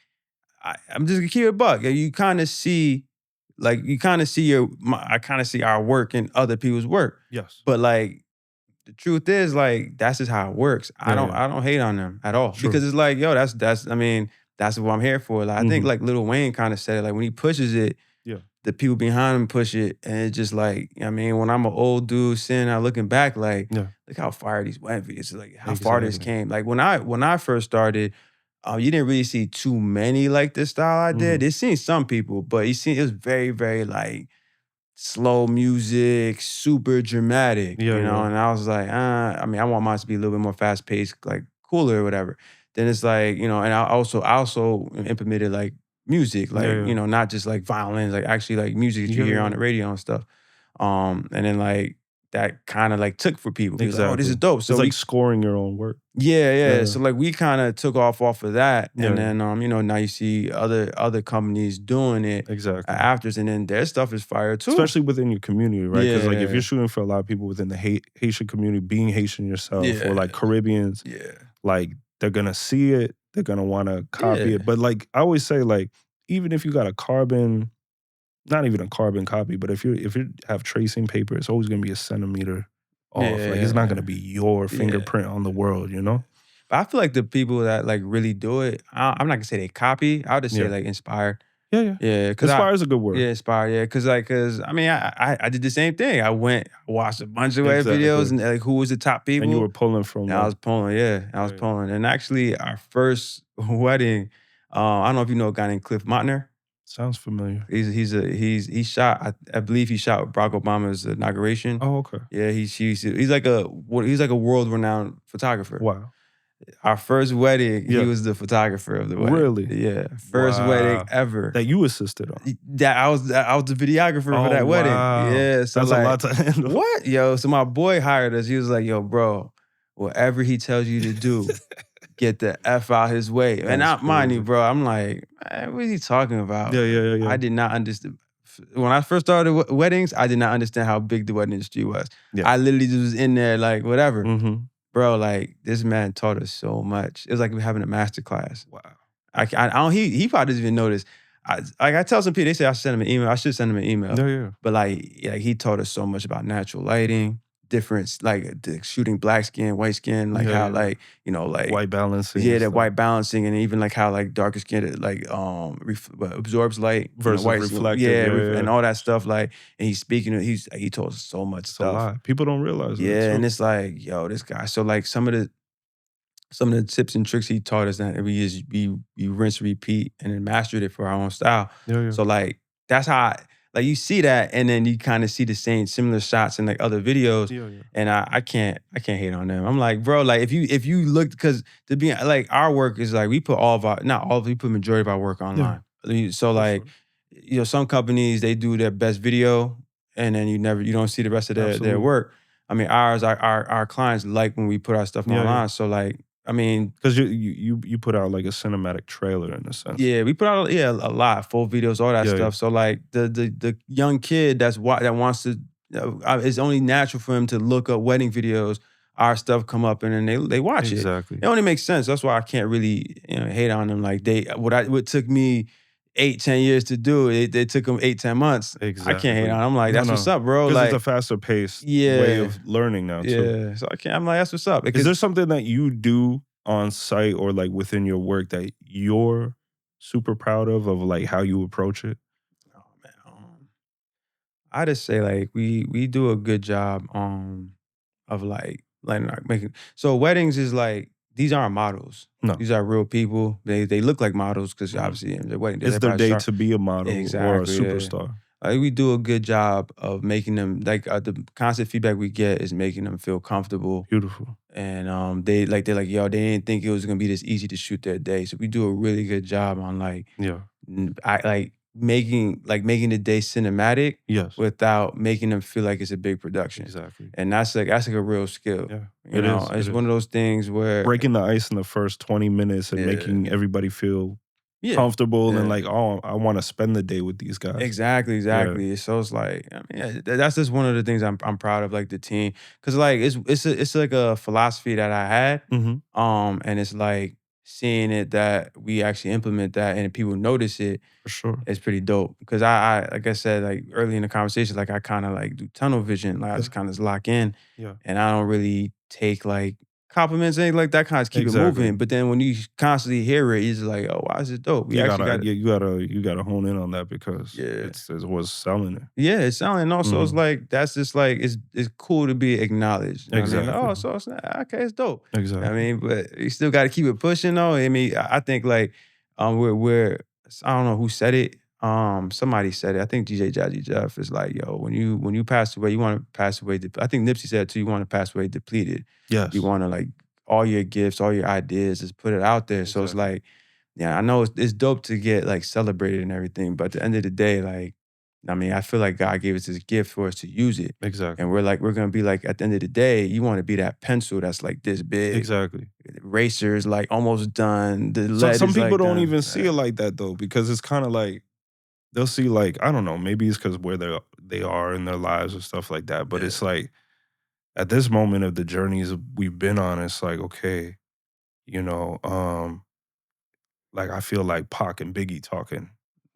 I'm just gonna keep it a buck. You kind of see, like, I kind of see our work in other people's work. Yes. But like, the truth is, like, that's just how it works. I don't hate on them at all. True. Because it's like, yo, that's I mean, that's what I'm here for. Like, I think like Lil Wayne kind of said it. Like, when he pushes it, the people behind him push it, and it's just like, I mean, when I'm an old dude sitting there looking back, like, Yeah. look how far these went videos, like how far this Exactly. came. Like when I first started, you didn't really see too many like this style I did. Mhm. You seen some people, but you see it was very, very like slow music, super dramatic, Yeah, you know? yeah. And I was like, I mean, I want mine to be a little bit more fast paced, like cooler or whatever. Then it's like, you know, and I also implemented like music, Yeah, like, yeah. you know, not just like violins, like actually like music that you Yeah, hear on yeah. the radio and stuff. And then like that kind of like took for people. People was like, oh, this is Exactly. dope. It's So like we scoring your own work. yeah, Yeah, yeah. yeah. So like we kind of took off of that, Yeah, and yeah. then you know, now you see other companies doing it Exactly. after, and then their stuff is fire too. Especially within your community, right? Because like if you're Yeah, shooting for a lot of people within the Haitian community, being Haitian yourself, or yeah, like Caribbeans, yeah, like they're gonna see it, they're gonna want to copy yeah, it. But like I always say, like even if you got a carbon, not even a carbon copy, but if you have tracing paper, it's always gonna be a centimeter off. Like it's not gonna yeah, be your yeah. fingerprint on the world, you know? But I feel like the people that like really do it, I'm not gonna say they copy. I would just say Yeah. like inspired. Yeah, yeah. Yeah, cause Inspire is a good word. yeah, inspired. Yeah, cause I mean, I did the same thing. I watched a bunch of web videos Exactly. and like who was the top And you people. were pulling from And I like, was pulling, yeah, I was yeah, yeah. pulling. And actually, our first wedding, I don't know if you know a guy named Cliff Montner. Sounds familiar. He shot. I believe he shot Barack Obama's inauguration. Oh, okay. Yeah, he's like a world renowned photographer. Wow. Our first wedding, he Yeah. was the photographer of the wedding. Really? Yeah, first wedding Wow. ever. That you assisted on. That I was the videographer for Oh, that wedding. wow. Yeah, so That's a like, lot to handle. what? Yo, so my boy hired us. He was like, yo, bro, whatever he tells you to do, get the F out his way. And That's I, mind you, crazy. bro, I'm like, man, what is he talking about? Yeah, yeah, yeah, yeah. I did not understand. When I first started weddings, I did not understand how big the wedding industry was. Yeah. I literally just was in there like, whatever. Mhm. Bro, like, this man taught us so much. It was like we were having a master class. Wow. I don't, he probably doesn't even notice. I tell some people, they say I should send him an email. I should send him an email. Yeah, yeah. But like, yeah, he taught us so much about natural lighting, difference, like shooting black skin, white skin, like Yeah, how yeah. like, you know, like White balancing. yeah, and that stuff. white balancing, and even like how like darker skin like absorbs light Versus white reflective, yeah, yeah, yeah. and all that stuff. Like, and he's speaking. He told us so much It's a stuff. lot. People don't realize that Yeah, too. and it's like, yo, this guy. So like some of the tips and tricks he taught us that we rinse, repeat, and then mastered it for our own style. Yeah, yeah. So like that's how like you see that, and then you kind of see the same similar shots in like other videos. Yeah, yeah. And I can't hate on them. I'm like, bro, like if you look, because to be like our work is like we put all of our not all of we put majority of our work online. So For like sure. you know, some companies they do their best video, and then you don't see the rest of their Absolutely. work. I mean, our clients like when we put our stuff Yeah, online. yeah. So like, I mean, Because you put out like a cinematic trailer in a sense. yeah, we put out a lot, full videos, all that Yeah, stuff. yeah. So like the young kid that wants to, it's only natural for him to look up wedding videos. Our stuff come up and then they watch it. Exactly. It only makes sense. That's why I can't really hate on them. Like what took me 8-10 years to do, they took them 8-10 months. I can't hate Exactly. on them. I'm like, that's what's No. up, bro. Because Like, it's a faster paced way yeah, of learning now too. yeah. So I can't. I'm like, that's what's up. Is Because there something that you do on site or like within your work that you're super proud of like how you approach it? oh man, I just say like we do a good job of like making, so weddings is like, these aren't models. No. These are real people. They look like models because Mhm. obviously in the wedding It's their day to be a model or a Exactly, yeah. superstar. We do a good job of making them like the constant feedback we get is making them feel comfortable. Beautiful. And they're like, yo, they didn't think it was gonna be this easy to shoot their day. So we do a really good job on like Yeah. making the day cinematic Yes. without making them feel like it's a big production. Exactly. And that's like a real skill. Yeah. You know, it's one of those things where Breaking the ice in the first 20 minutes and Yeah. making everybody feel yeah, comfortable and yeah. like, oh, I want to spend the day with these guys. Exactly. So it's like, I mean, yeah, that's just one of the things I'm proud of, like the team, because like it's like a philosophy that I had, Mm-hmm. and it's like seeing it that we actually implement that and people notice it. For sure. It's pretty dope because I like I said, like early in the conversation, like I kind of like do tunnel vision, like I just kind of lock in, Yeah. and I don't really take like compliments, anything like that, kind of keep it Exactly. moving. But then when you constantly hear it, you're just like, oh, why is it dope? We actually got it. You gotta hone in on that because Yeah. it's what's selling it. Yeah, it's selling. And also, it's like, that's just like, it's cool to be acknowledged. You know what I mean? Like, Exactly. oh, so it's not, okay, it's dope. Exactly. I mean, but you still got to keep it pushing though. I mean, I think like, we're I don't know who said it. Somebody said it. I think DJ Jazzy Jeff is like, yo, when you pass away, you want to pass away. I think Nipsey said it too. You want to pass away depleted. Yes. You want to like all your gifts, all your ideas, just put it out there. So it's like, yeah, I know it's dope to get like celebrated and everything, but at the end of the day, like, I mean, I feel like God gave us this gift for us to use it. Exactly. And we're gonna be like, at the end of the day, you want to be that pencil that's like this big. Exactly. Eraser's like almost done. The lead Some is people like don't done. even see it like that though, because it's kind of like they'll see like, I don't know, maybe it's because where they are in their lives or stuff like that. But it's like at this moment of the journeys we've been on, it's like, okay, you know, like I feel like Pac and Biggie talking.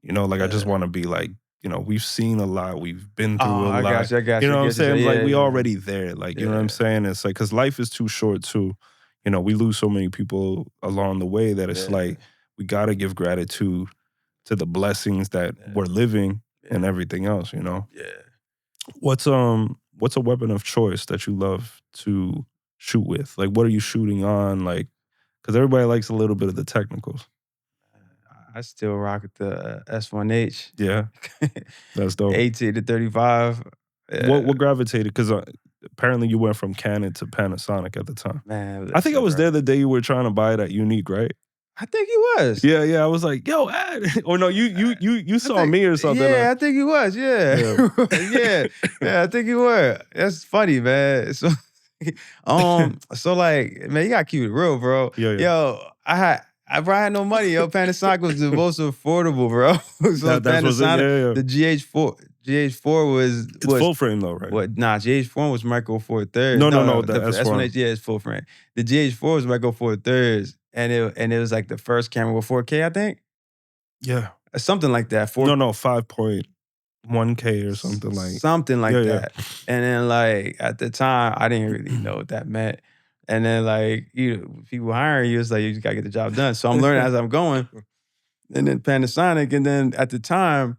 You know, like I just want to be like, you know, we've seen a lot, we've been through a lot. I got you. You know what I'm saying? Yeah, like we yeah. already there. Like, you know what I'm saying? It's like, because life is too short too. You know, we lose so many people along the way that it's like we gotta give gratitude to the blessings that we're living and everything else, you know? Yeah. What's a weapon of choice that you love to shoot with? Like what are you shooting on? Like, because everybody likes a little bit of the technicals. I still rock the S1H. Yeah. That's dope. 18 to 35. What gravitated? Because apparently you went from Canon to Panasonic at the time. Man, I think I was there the day you were trying to buy it at Unique, right? I think he was. Yeah. I was like, yo, Ad. Or no, you saw me or something. Yeah, I think he was. Yeah. Yeah, I think he was. That's funny, man. So, so like, man, you gotta keep it real, bro. Yeah. Yo, I had no money. Yo, Panasonic was the most affordable, bro. So Panasonic, the GH4 was full frame though, right? What? Nah, GH4 was Micro Four Thirds. No, the S1. Yeah, it's full frame. The GH4 was Micro Four Thirds, and it was like the first camera with 4K, I think. Yeah, something like that. 5.1K or something like that. And then like at the time, I didn't really know what that meant. And then like people hiring you, it's like you just gotta get the job done. So I'm learning as I'm going. And then Panasonic, and then at the time,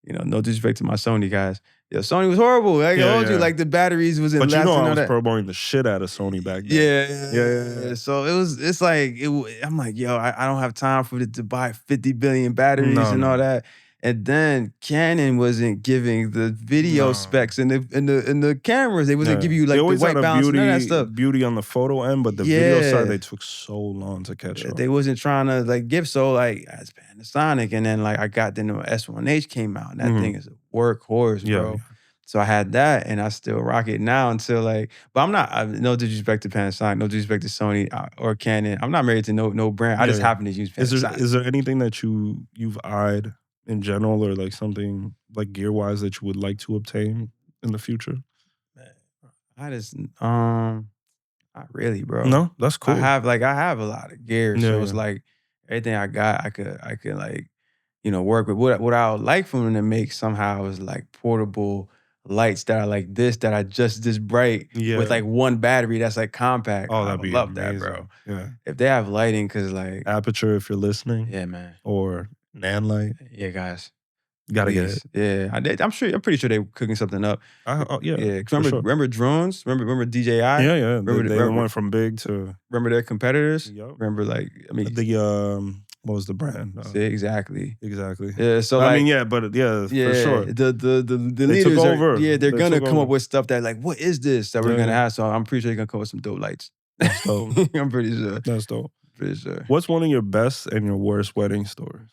no disrespect to my Sony guys. Sony was horrible. Like I told you, like the batteries was in. But I was promoting the shit out of Sony back then. Yeah. So it's like I'm like, yo, I don't have time for it to buy 50 billion batteries and all that. And then Canon wasn't giving the video specs in the cameras. They wasn't giving you like the white balance and all that stuff. Beauty on the photo end, but the video side they took so long to catch up. They wasn't trying to like give. So like as Panasonic, and then like I got the S1H came out, and that thing is a workhorse, bro. Yeah. So I had that, and I still rock it now until like. But I'm not. No disrespect to Panasonic, no disrespect to Sony or Canon. I'm not married to no brand. I just happen to use Panasonic. Is there anything that you've eyed in general, or like something like gear wise that you would like to obtain in the future? I just not really, bro. No, that's cool. I have a lot of gear, so it's like everything I got, I could like work with. What I would like for them to make somehow is like portable lights that are like this bright with like one battery that's like compact. Oh, that'd be love amazing. that, bro. Yeah, if they have lighting, cause like Aperture, if you're listening, yeah, man, or Nan Light, yeah, guys. Gotta get it. Yeah, I'm pretty sure they're cooking something up. Yeah. Remember drones? Remember DJI? Yeah. They went from big to. Remember their competitors? Yep. Remember what was the brand? Exactly. Yeah. So for sure. The they leaders took over. They're gonna come up with stuff that like, what is this that we're gonna have? So I'm pretty sure they're gonna come up with some dope lights. That's dope. I'm pretty sure. That's dope. Pretty sure. What's one of your best and your worst wedding stories?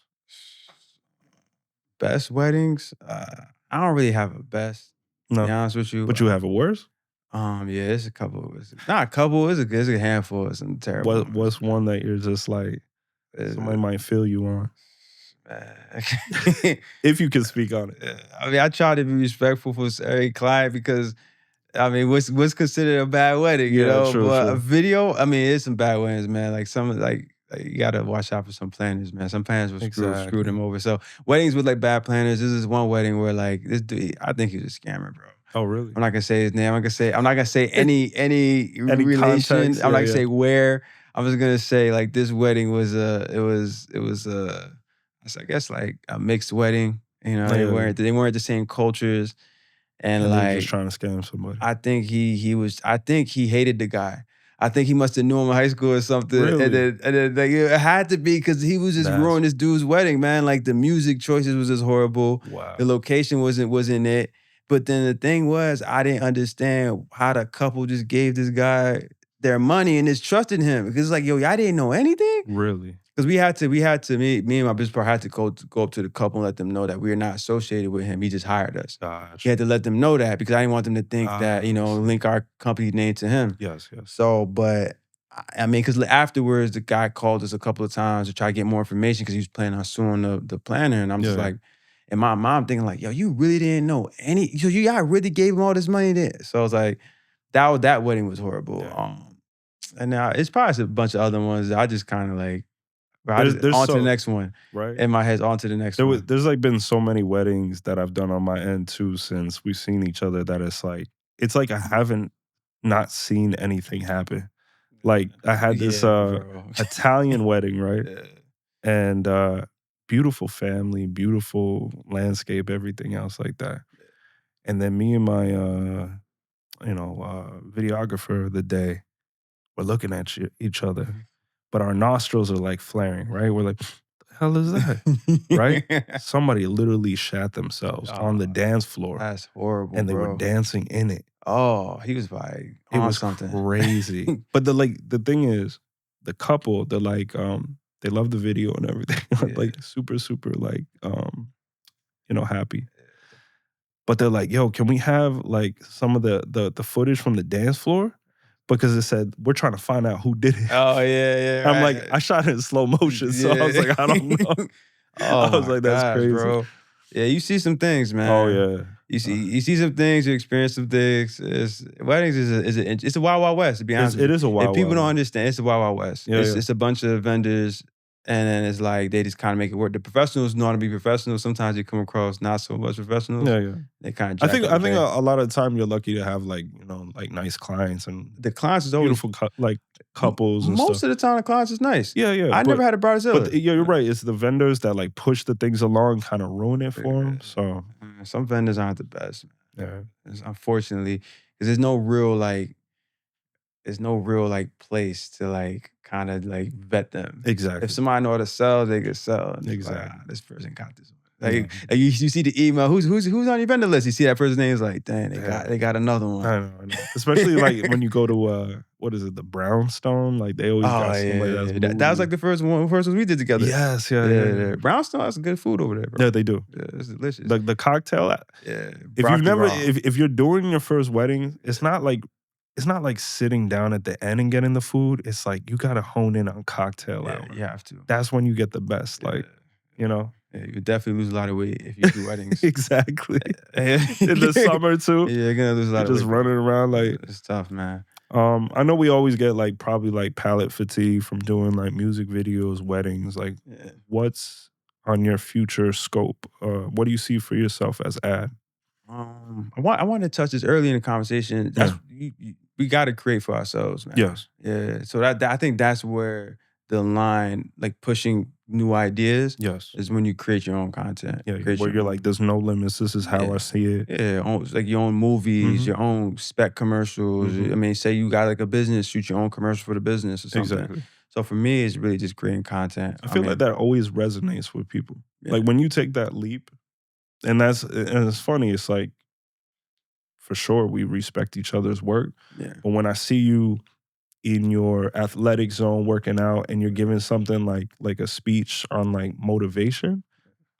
Best weddings? I don't really have a best. No. To be honest with you. But you have a worst? Yeah, it's a couple. Not a couple. It's a handful of some terrible. What's one that you're just like somebody might feel you on? If you can speak on it. I mean, I try to be respectful for every client because, I mean, what's considered a bad wedding, you know? True, but true. a video, I mean, it's some bad weddings, man. Like some you gotta watch out for some planners, man. Some planners will screw them over. So weddings with like bad planners. This is one wedding where like this dude, I think he was a scammer, bro. Oh, really? I'm not gonna say his name. I'm not gonna say any Any relation. context? I'm Yeah, not gonna yeah. say where. I'm just gonna say like this wedding was I guess like a mixed wedding. You know, Yeah, yeah, yeah. they weren't the same cultures, and And they were just like trying to scam somebody. I think he hated the guy. I think he must have known him in high school or something. Really? And then like it had to be because he was just That's ruining this dude's wedding, man. Like the music choices was just horrible. The wow. location wasn't it. But then the thing was, I didn't understand how the couple just gave this guy their money and just trusted him. Because it's like, yo, y'all didn't know anything? Really? Because me and my business partner had to go up to the couple and let them know that we are not associated with him. He just hired us. He Gotcha. had to let them know that because I didn't want them to think that, I see. link our company name to him. Yes, yes. So, but I mean, because afterwards, the guy called us a couple of times to try to get more information because he was planning on suing the planner. And I'm just Yeah. like, and my mom thinking like, yo, you really didn't know any, so y'all really gave him all this money then? So I was like, that wedding was horrible. Yeah. And now it's probably a bunch of other ones that I just kind of like, bro, There's on to the so next one. right. In my head, on to the next one. There's like been so many weddings that I've done on my end too since we've seen each other that it's like I haven't not seen anything happen. Like I had this bro. Italian wedding, right? Yeah. And beautiful family, beautiful landscape, everything else like that. And then me and my videographer of the day, we're looking at each other, but our nostrils are like flaring, right? We're like, the hell is that? Right? Somebody literally shat themselves on the dance floor That's horrible, and they were bro. dancing in it. Oh, he was like It on was something. crazy. But the thing is, the couple, they're like, they love the video and everything. Yeah. Like super, super like happy. But they're like, yo, can we have like some of the footage from the dance floor? Because it said, we're trying to find out who did it. Oh yeah, I'm right. like, I shot it in slow motion. So I was like, I don't know. Oh I was my like, that's gosh, crazy. bro. Yeah, you see some things, man. Oh yeah. You see some things, you experience some things. Weddings it's a wild, wild west, to be honest with It you. is a wild, If people wild don't west. understand, it's a wild, wild west. Yeah, yeah. It's a bunch of vendors, and then it's like they just kind of make it work. The professionals know how to be professionals. Sometimes you come across not so much professionals. Yeah, yeah. They kind of I think a lot of the time you're lucky to have like, like nice clients and the clients is always beautiful couples and most stuff. of the time the clients is nice. Yeah, yeah. I never had a bridezilla. But you're right. It's the vendors that like push the things along, kind of ruin it for them. So Some vendors aren't the best. yeah, Unfortunately, because there's no real place to like kind of like vet them. exactly. If somebody know how to sell, they can sell. And it's like, Exactly. this person got this one. Like you see the email, who's on your vendor list? You see that person's name is like, dang, they got another one. I know. Especially like when you go to what is it, the Brownstone? Like they always got somebody that's that was like the first ones we did together. Yes, yeah. Brownstone has some good food over there, bro. Yeah, they do. Yeah, it's delicious. The cocktail. Yeah. If you've never, if you're doing your first wedding, it's not like sitting down at the end and getting the food. It's like you gotta hone in on cocktail hour. You have to. That's when you get the best. Like, Yeah, you would definitely lose a lot of weight if you do weddings. Exactly. In the summer too. Yeah, you're gonna lose a lot of weight. Just running around like it's tough, man. I know we always get like probably like palette fatigue from doing like music videos, weddings. Like, what's on your future scope? What do you see for yourself as ad? I want to touch this early in the conversation. That's we got to create for ourselves, man. Yes. Yeah. So that I think that's where the line, like pushing new ideas, is when you create your own content. Yeah, where you're like, there's no limits. This is how I see it. Yeah, like your own movies, your own spec commercials. I mean, say you got like a business, shoot your own commercial for the business or something. Exactly. So for me, it's really just creating content. I feel like that always resonates with people. Like when you take that leap, and it's funny. It's like, for sure, we respect each other's work. Yeah. But when I see you in your athletic zone working out and you're giving something like a speech on like motivation,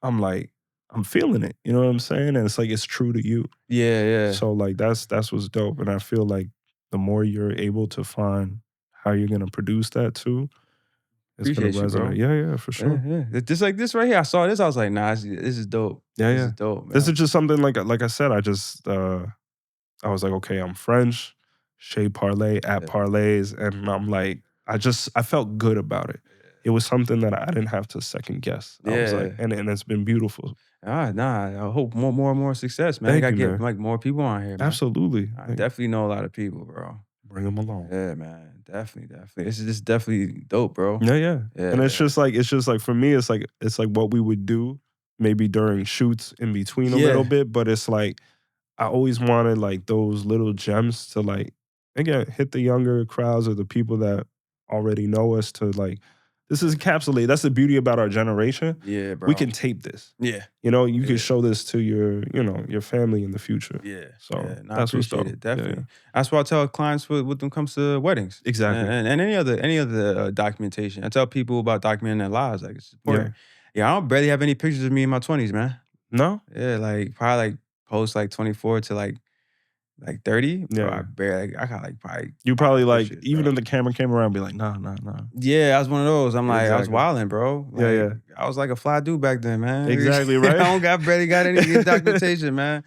I'm like, I'm feeling it. You know what I'm saying? And it's like, it's true to you. Yeah. So like that's what's dope. And I feel like the more you're able to find how you're gonna produce that too, it's gonna resonate. Yeah, for sure. Yeah. Just like this right here. I saw this, I was like, nah, this is dope. Yeah, This is dope, man. This is just something like I said, I was like, okay, I'm French, Chez Parlay, at Parlays, and I'm like, I felt good about it. It was something that I didn't have to second guess. I was like, and it's been beautiful. Nah, I hope more and more success, man. I Thank gotta you, get man. like more people on here, man. Absolutely. I Like, definitely know a lot of people, bro. bring them along. Yeah, man. Definitely. This is definitely dope, bro. Yeah, yeah. Yeah, And yeah. it's just like for me, it's like what we would do maybe during shoots in between a little Yeah. bit, but it's like I always wanted like those little gems to like again hit the younger crowds or the people that already know us to like this is encapsulate. That's the beauty about our generation. Yeah, We bro. can tape this. Yeah. You know, you can Yeah. show this to your, you know, your family in the future. Yeah, So yeah, and I that's what's appreciate dope. it, Yeah, yeah. definitely. That's what I tell clients with them comes to weddings Exactly. and any other documentation. I tell people about documenting their lives, like it's Yeah. important. Yeah, I don't barely have any pictures of me in my 20s, man. No? Yeah, like probably like post like 24 to like 30, Yeah, bro. yeah. I got like probably You probably 5 like pictures, even bro. if the camera came around, be like, nah, nah, nah. Yeah, I was one of those. I'm like, I was Exactly. wilding, bro. Yeah, Like yeah. I was like a fly dude back then, man. Exactly, I right? don't got barely got any documentation, man.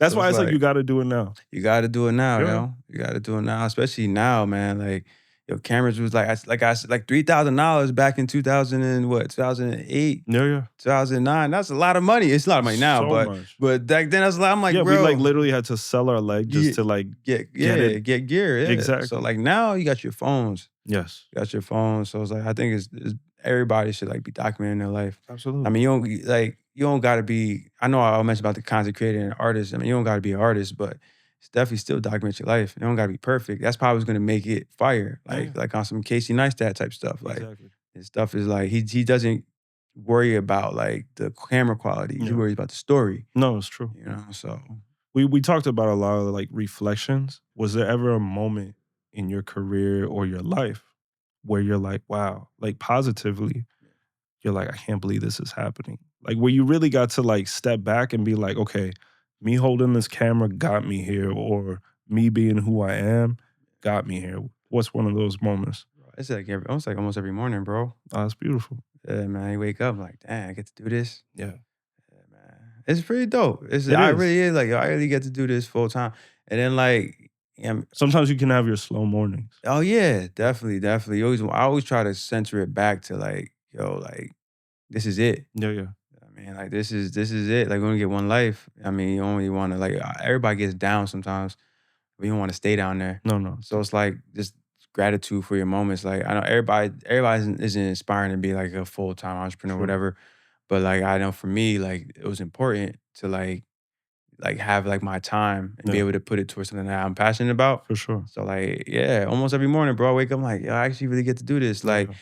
That's So why it's it's like like you gotta do it now. you gotta do it now, Yeah. yo. You gotta do it now, especially now, man. Like, yo, cameras was like $3,000 back in 2000 and what, 2008, Yeah, yeah. 2009. That's a lot of money. It's a lot of money now, So but much. but back then that's a lot. I'm like, Yeah, we like bro, literally had to sell our leg just get to like get get it. get gear, yeah. So Exactly. like now you got your phones. Yes. You got your phones. So it's like I think it's everybody should like be documenting their life. I Absolutely. mean, you don't gotta be. I know I mentioned about the content creator and artist. I mean, you don't gotta be an artist, but it's definitely still document your life. You don't gotta be perfect. That's probably what's gonna make it fire. Yeah. Like on some Casey Neistat type stuff. Like Exactly. his stuff is like he doesn't worry about like the camera quality. He Yeah. worries about the story. No, it's true. You know, so We talked about a lot of like reflections. Was there ever a moment in your career or your life where you're like, wow, like positively, you're like, I can't believe this is happening. Like where you really got to like step back and be like, okay, me holding this camera got me here, or me being who I am got me here. What's one of those moments? it's like almost every morning, bro. Oh, that's beautiful. Yeah, man. You wake up like, damn, I get to do this. Yeah. Yeah, man. It's pretty dope. It I is. really is like, yo, I really get to do this full time. And then like, yeah, Sometimes you can have your slow mornings. oh yeah, definitely. I always try to center it back to like, yo, like this is it. Yeah, yeah. I mean, like this is it. Like we only get one life. I mean, you only want to like everybody gets down sometimes. But you don't want to stay down there. No, no. So it's like just gratitude for your moments. Like I know everybody isn't inspiring to be like a full-time entrepreneur, Sure. whatever. But like I know for me, like it was important to like have like my time and be Yeah. able to put it towards something that I'm passionate about. For sure. So like, yeah, almost every morning, bro, I wake up I'm like, yo, I actually really get to do this. Like, Yeah.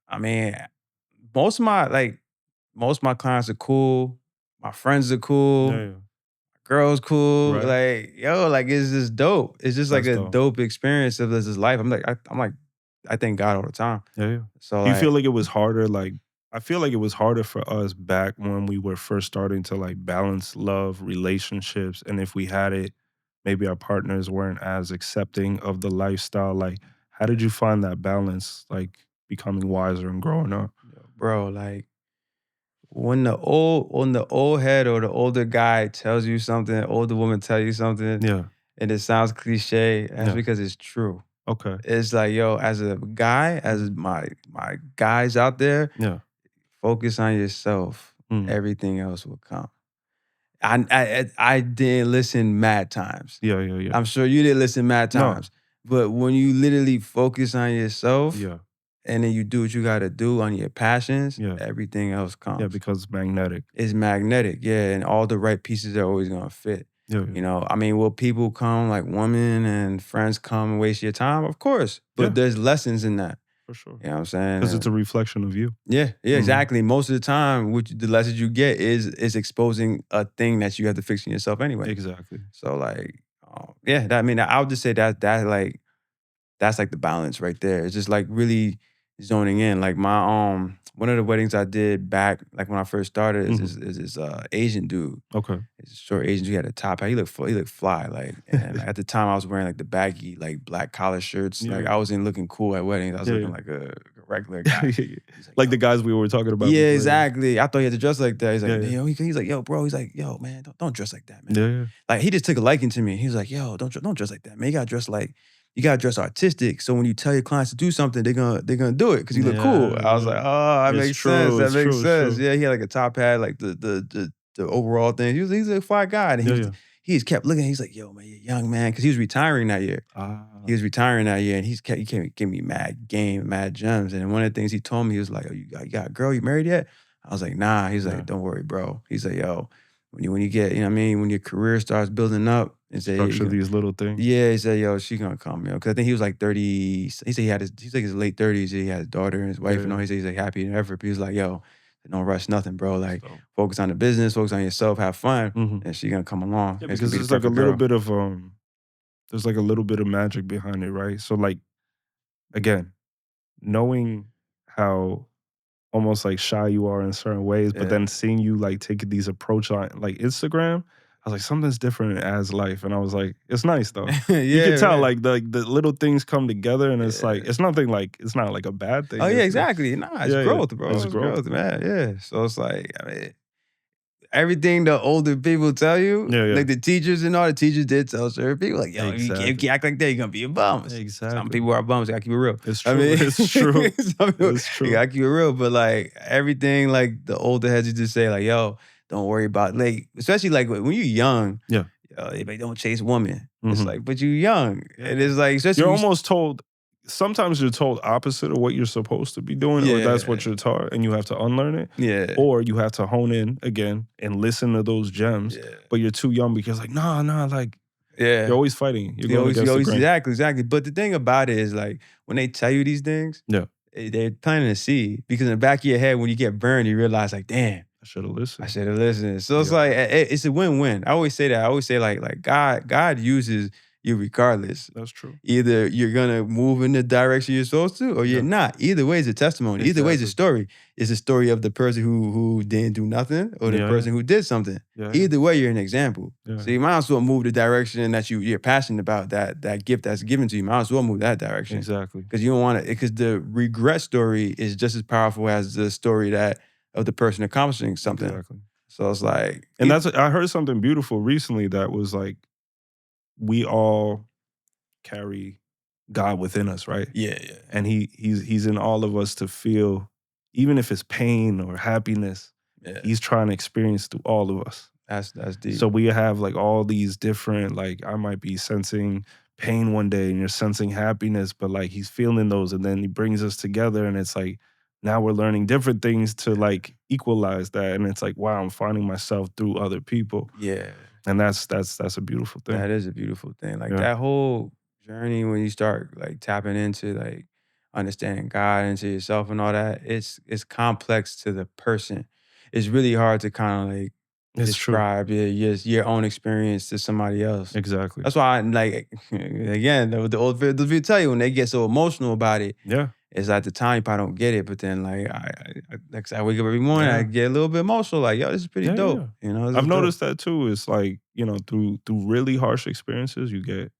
I mean, most of my clients are cool. My friends are cool. Yeah, yeah. Girls cool. Right. Like, yo, like it's just dope. It's just like That's a dope. dope experience of this life. I'm like, I thank God all the time. Yeah, yeah. So Do you like, feel like it was harder? Like, I feel like it was harder for us back when we were first starting to like balance love, relationships, and if we had it, maybe our partners weren't as accepting of the lifestyle. Like, how did you find that balance? Like, becoming wiser and growing up. bro, like when the old head or the older guy tells you something, older woman tell you something, Yeah. and it sounds cliche, that's Yeah. because it's true. Okay. It's like, yo, as a guy, as my guys out there, Yeah. focus on yourself. Mm. Everything else will come. I didn't listen mad times. Yeah. Yeah. Yeah. I'm sure you didn't listen mad No. times. But when you literally focus on yourself Yeah. and then you do what you gotta do on your passions, Yeah. everything else comes. Yeah. Because it's magnetic. It's magnetic, yeah, and all the right pieces are always gonna fit. Yeah. You know, I mean, will people come, like women and friends come and waste your time? Of course. But Yeah. there's lessons in that. For sure. You know what I'm saying? Because it's a reflection of you. Yeah, Mhm. exactly. Most of the time, the lessons you get is exposing a thing that you have to fix in yourself anyway. Exactly. So like, yeah, I mean, I would just say that like that's like the balance right there. It's just like really zoning in. Like my one of the weddings I did back like when I first started is this Asian dude. Okay. He's a short Asian dude. He had a top hat. He looked fly. Like, and at the time I was wearing like the baggy like black collar shirts. Yeah. Like I wasn't looking cool at weddings. I was Yeah, looking yeah. like a regular guy. He's Like yo. the guys we were talking about. Yeah, before. exactly. I thought he had to dress like that. He's like, Yeah, yeah. yo, he's like, yo, bro. He's like, yo, man, don't dress like that, man. Yeah. Yeah. Like he just took a liking to me. He was like, yo, don't dress like that, man. You gotta dress artistic. So when you tell your clients to do something, they're gonna do it because you look cool. I was like, oh, that It's makes true, sense. That it's makes true, it's sense. true. Yeah, he had like a top hat, like the the overall thing. He's a fly guy. And Yeah. he just kept looking. He's like, yo, man, you're young, man. Because he was retiring that year. He was retiring that year, and he gave me mad game, mad gems. And one of the things he told me, he was like, "Oh, you got a girl? You married yet?" I was like, "Nah." He's like, "Don't worry, bro." He's like, "Yo, when you get, you know what I mean, when your career starts building up, and say, Structure these little things. yeah." He said, "Yo, she gonna come, yo." Because I think he was like 30. He said he's like his late 30s. He had his daughter and his wife, and all. He said he's like happy and effort. But he was like, "Yo, don't rush nothing, bro. Like, focus on the business, focus on yourself, have fun, and she gonna come along." Yeah, because there's like a little bit of there's like a little bit of magic behind it, right? So like, again, knowing how almost like shy you are in certain ways, but then seeing you like take these approach on like Instagram, I was like, something's different as life. And I was like, it's nice though. You can tell like the little things come together, and it's like, it's nothing like, it's not like a bad thing. Oh yeah, exactly. Nah, it's growth, bro. It's growth, man. Yeah. So it's like, I mean, everything the older people tell you, like the teachers and all, the teachers did tell certain people, like, yo, if you act like that, you're gonna be a bum. Exactly. Some people are bums. I gotta keep it real. It's true. I mean, it's true. It's true. You gotta keep it real. But like everything, like the older heads used to say, like, yo, don't worry about, like, especially like when you're young. Yeah. They like, don't chase women. It's like, but you're young, and it's like, especially you're almost told. Sometimes you're told opposite of what you're supposed to be doing, or that's what you're taught, and you have to unlearn it. Yeah. Or you have to hone in again and listen to those gems. Yeah. But you're too young because like, nah, like, you're always fighting. You're going against the grain. Exactly. But the thing about it is, like, when they tell you these things, they're planting a seed, because in the back of your head, when you get burned, you realize like, damn, I should have listened. So it's like, it's a win-win. I always say that. I always say like God uses you regardless. That's true. Either you're gonna move in the direction you're supposed to, or you're not. Either way is a testimony. Either way is a story. It's a story of the person who didn't do nothing, or the person who did something. Either way, you're an example. So you might as well move the direction that you're passionate about, that gift that's given to you. You might as well move that direction. Exactly. Because you don't want to. Because the regret story is just as powerful as the story of the person accomplishing something. Exactly. So it's like, and I heard something beautiful recently that was like, we all carry God within us, right? Yeah. And he's in all of us to feel, even if it's pain or happiness, he's trying to experience through all of us. That's deep. So we have like all these different, like, I might be sensing pain one day and you're sensing happiness, but like he's feeling those, and then he brings us together, and it's like, now we're learning different things to like equalize that. And it's like, wow, I'm finding myself through other people. Yeah. And that's a beautiful thing. That is a beautiful thing. Like that whole journey, when you start like tapping into like understanding God, into yourself and all that, it's complex to the person. It's really hard to kind of like describe your own experience to somebody else. Exactly. That's why I like, again, the old people tell you, when they get so emotional about it. Yeah. It's at the time you probably don't get it, but then like I wake up every morning, I get a little bit emotional. Like, yo, this is pretty dope. Yeah. You know, I've noticed that too. It's like, you know, through really harsh experiences, you get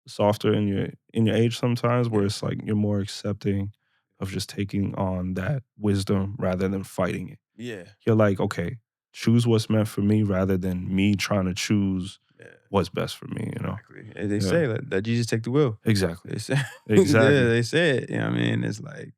softer in your age sometimes, where it's like you're more accepting of just taking on that wisdom rather than fighting it. Yeah. You're like, okay, choose what's meant for me rather than me trying to choose what's best for me, you know? Exactly. And they say that Jesus take the wheel. Exactly. They say, exactly. Yeah, they say it. You know what I mean? It's like,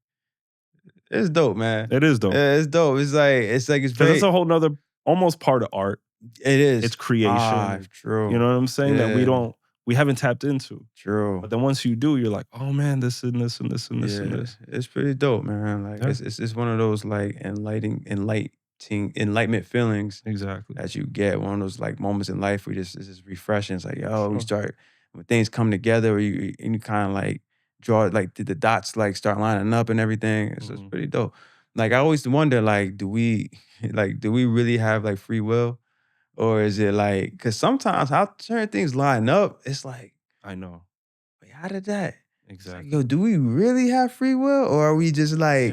it's dope, man. It is dope. Yeah, it's dope. It's very, it's a whole nother, almost part of art. It is. It's creation. True. You know what I'm saying? That we haven't tapped into. True. But then once you do, you're like, oh man, this and this and this and this and this. It's pretty dope, man. Like it's one of those like enlightenment feelings that you get. One of those like moments in life where it's just refreshing. It's like, yo, we start, when things come together, or you kind of like draw, like the dots like start lining up and everything. It's just pretty dope. Like I always wonder, like, do we really have like free will? Or is it like, because sometimes how certain things line up, it's like, I know. Wait, how did that? Exactly. Like, yo, do we really have free will? Or are we just like...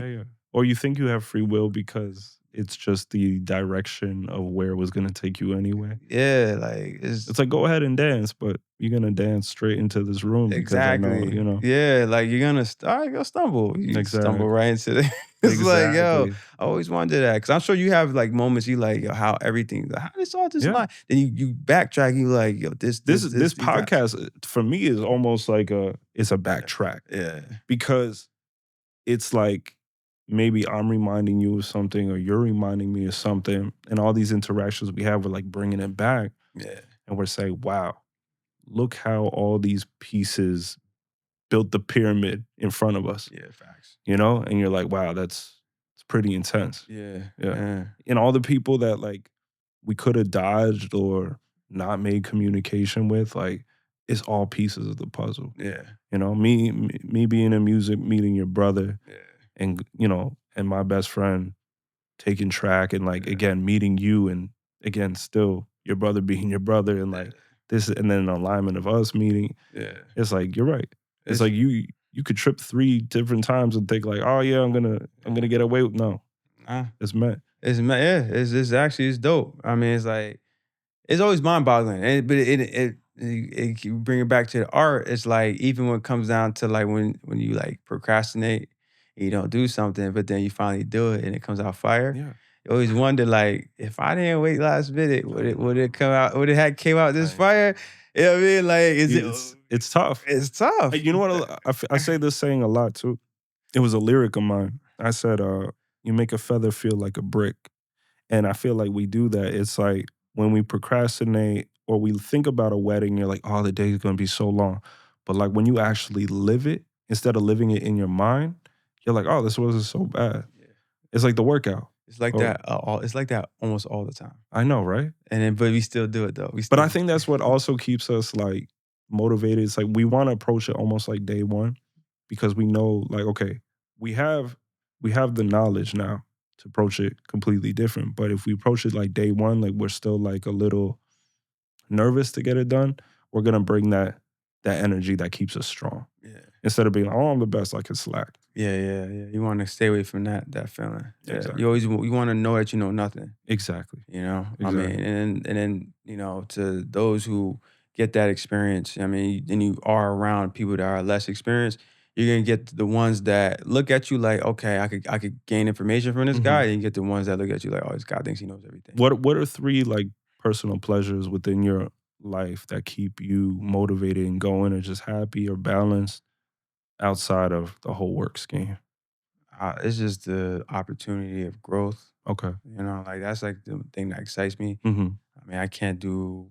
Or you think you have free will because it's just the direction of where it was going to take you anyway. Yeah, like... It's like, go ahead and dance, but you're going to dance straight into this room because I know, you know. Yeah, like you're going to stumble. You stumble right into the... It's like, yo, I always wondered that. Because I'm sure you have like moments you like, yo, how everything, how this all just line? Then you backtrack, you like, yo, this podcast for me is almost like it's a backtrack. Yeah. Because it's like maybe I'm reminding you of something or you're reminding me of something, and all these interactions we have, we're like bringing it back, Yeah. and we're saying, wow, look how all these pieces built the pyramid in front of us, Yeah, facts. you know? And you're like, wow, it's pretty intense. Yeah. Yeah. Yeah. And all the people that like we could have dodged or not made communication with, like it's all pieces of the puzzle. Yeah. You know, me being in music, meeting your brother, Yeah. and you know, and my best friend taking track, and like Yeah. again meeting you, and again still your brother being your brother, and like this, and then an alignment of us meeting. Yeah. It's like you're right. It's It's like you could trip 3 different times and think like, oh yeah, I'm gonna get away with no. nah. It's meant. Yeah. It's actually it's dope. I mean, it's like it's always mind boggling. But you bring it back to the art. It's like even when it comes down to like when you like procrastinate, and you don't do something, but then you finally do it and it comes out fire. Yeah. You always wonder like if I didn't wait last minute, would it come out? Would it had came out this fire? You know what I mean? Like It's tough. it's tough. You know what? I say this saying a lot too. It was a lyric of mine. I said, "You make a feather feel like a brick," and I feel like we do that. It's like when we procrastinate or we think about a wedding, you're like, "Oh, the day is gonna be so long," but like when you actually live it, instead of living it in your mind, you're like, "Oh, this wasn't so bad." Yeah. It's like the workout. It's like Or- that. It's like that almost all the time. I know, right? And then, but we still do it though. But I think that's what also keeps us like motivated. It's like we want to approach it almost like day one, because we know like, okay, we have the knowledge now to approach it completely different. But if we approach it like day one, like we're still like a little nervous to get it done, we're gonna bring that energy that keeps us strong. Yeah. Instead of being like, oh, I'm the best, I can slack. Yeah. You want to stay away from that feeling. Yeah. Exactly. You want to know that you know nothing. Exactly. You know, I Exactly. mean, and then you know, to those who get that experience, I mean, then you are around people that are less experienced. You're gonna get the ones that look at you like, okay, I could gain information from this guy, and you get the ones that look at you like, oh, this guy thinks he knows everything. What are 3 like personal pleasures within your life that keep you motivated and going, or just happy or balanced outside of the whole work scheme? It's just the opportunity of growth. Okay. You know, like that's like the thing that excites me. Mm-hmm. I mean, I can't do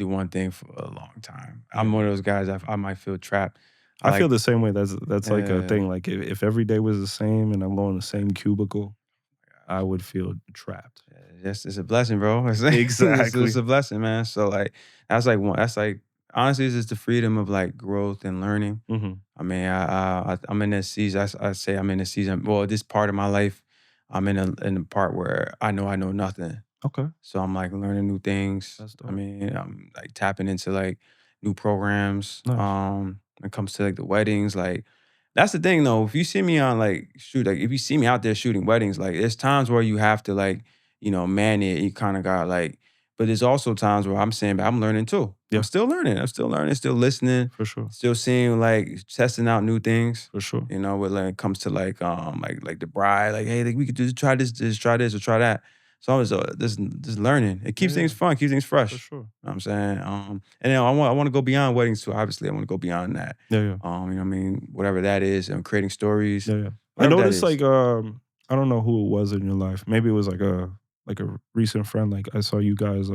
one thing for a long time. Yeah. I'm one of those guys. I might feel trapped. I like, feel the same way. That's like a Yeah. thing. Like if every day was the same and I'm going in the same cubicle, I would feel trapped. It's a blessing, bro. Exactly. It's a blessing, man. So like that's like one. That's like honestly, it's just the freedom of like growth and learning. Mm-hmm. I mean, I'm in this season. I say I'm in this season. Well, this part of my life, I'm in a part where I know nothing. Okay. So I'm like learning new things. That's dope. I mean, I'm like tapping into like new programs. Nice. When it comes to like the weddings, like that's the thing though. If you see me on like if you see me out there shooting weddings, like there's times where you have to like, you know, man it. You kind of got like, but there's also times where I'm saying, but I'm learning too. Yeah. I'm still learning, still listening, For sure. still seeing like testing out new things. For sure. You know, when it comes to like the bride, like hey, like we could just try this, or try that. So I was just learning. It keeps things fun, keeps things fresh. For sure. You know what I'm saying? And then I want to go beyond weddings too. Obviously, I want to go beyond that. Yeah. You know what I mean? Whatever that is, and creating stories. Yeah. I Whatever that noticed is. like I don't know who it was in your life. Maybe it was like a recent friend. Like I saw you guys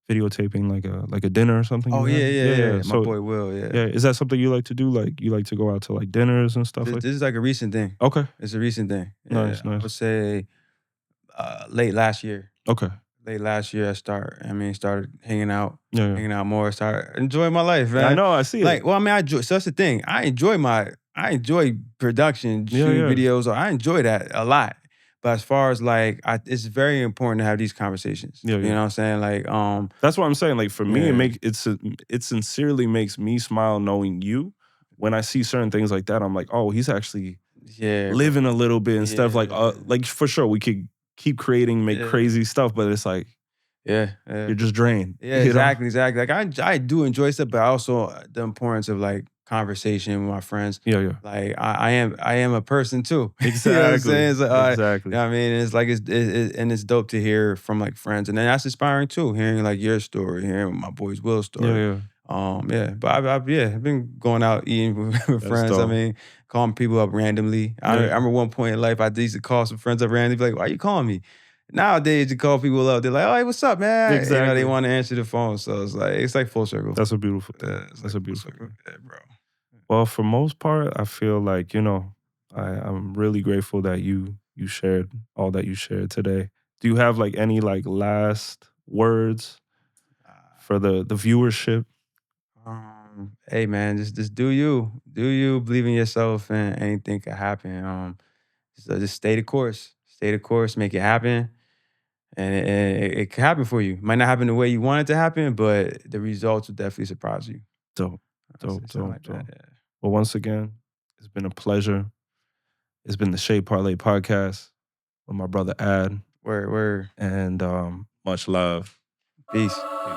videotaping like a dinner or something. Oh you had? yeah. So, My boy Will, yeah. yeah, is that something you like to do? Like you like to go out to like dinners and stuff like? This is like a recent thing. Okay. It's a recent thing. Yeah, Nice. I would say late last year. Okay. Late last year, I started hanging out, Yeah. hanging out more. Started enjoying my life, man. I know. I see Like, it. well, I mean, so that's the thing. I enjoy production, Yeah, shooting yeah. videos. I enjoy that a lot. But as far as like, it's very important to have these conversations. Yeah, You yeah. know what I'm saying? Like, That's what I'm saying. Like for me, Yeah. it sincerely makes me smile knowing you. When I see certain things like that, I'm like, oh, he's actually yeah, bro. living a little bit instead of Yeah. like for sure we could keep creating, make Yeah. crazy stuff, but it's like Yeah. you're just drained. Yeah, you know? exactly. Like I do enjoy stuff, but also the importance of like conversation with my friends. Yeah. Like I am a person too. Exactly. You know what I'm saying? It's like, Exactly. you know what I mean? It's like and it's dope to hear from like friends, and then that's inspiring too. Hearing like your story, hearing my boy's Will's story. Yeah. Yeah, but I've been going out eating with That's friends. I dope. mean, calling people up randomly. I Yeah, remember one point in life I used to call some friends up randomly, like, "Why you calling me?" Nowadays, you call people up, they're like, "Oh, hey, what's up, man?" They exactly. want to answer the phone, so it's like full circle. That's a beautiful thing. It's That's like a full beautiful circle. thing. Yeah, bro. Well, for most part, I feel like, I'm really grateful that you shared all that you shared today. Do you have like any like last words for the viewership? Hey man, just do you, believe in yourself, and anything can happen. Just stay the course, make it happen, and it can happen for you. Might not happen the way you want it to happen, but the results will definitely surprise you. Dope, I say dope, something dope, like that. dope. Yeah. Well, once again, it's been a pleasure. It's been the Chez Parlay podcast with my brother Ad, Word, word. and much love. Peace. Peace.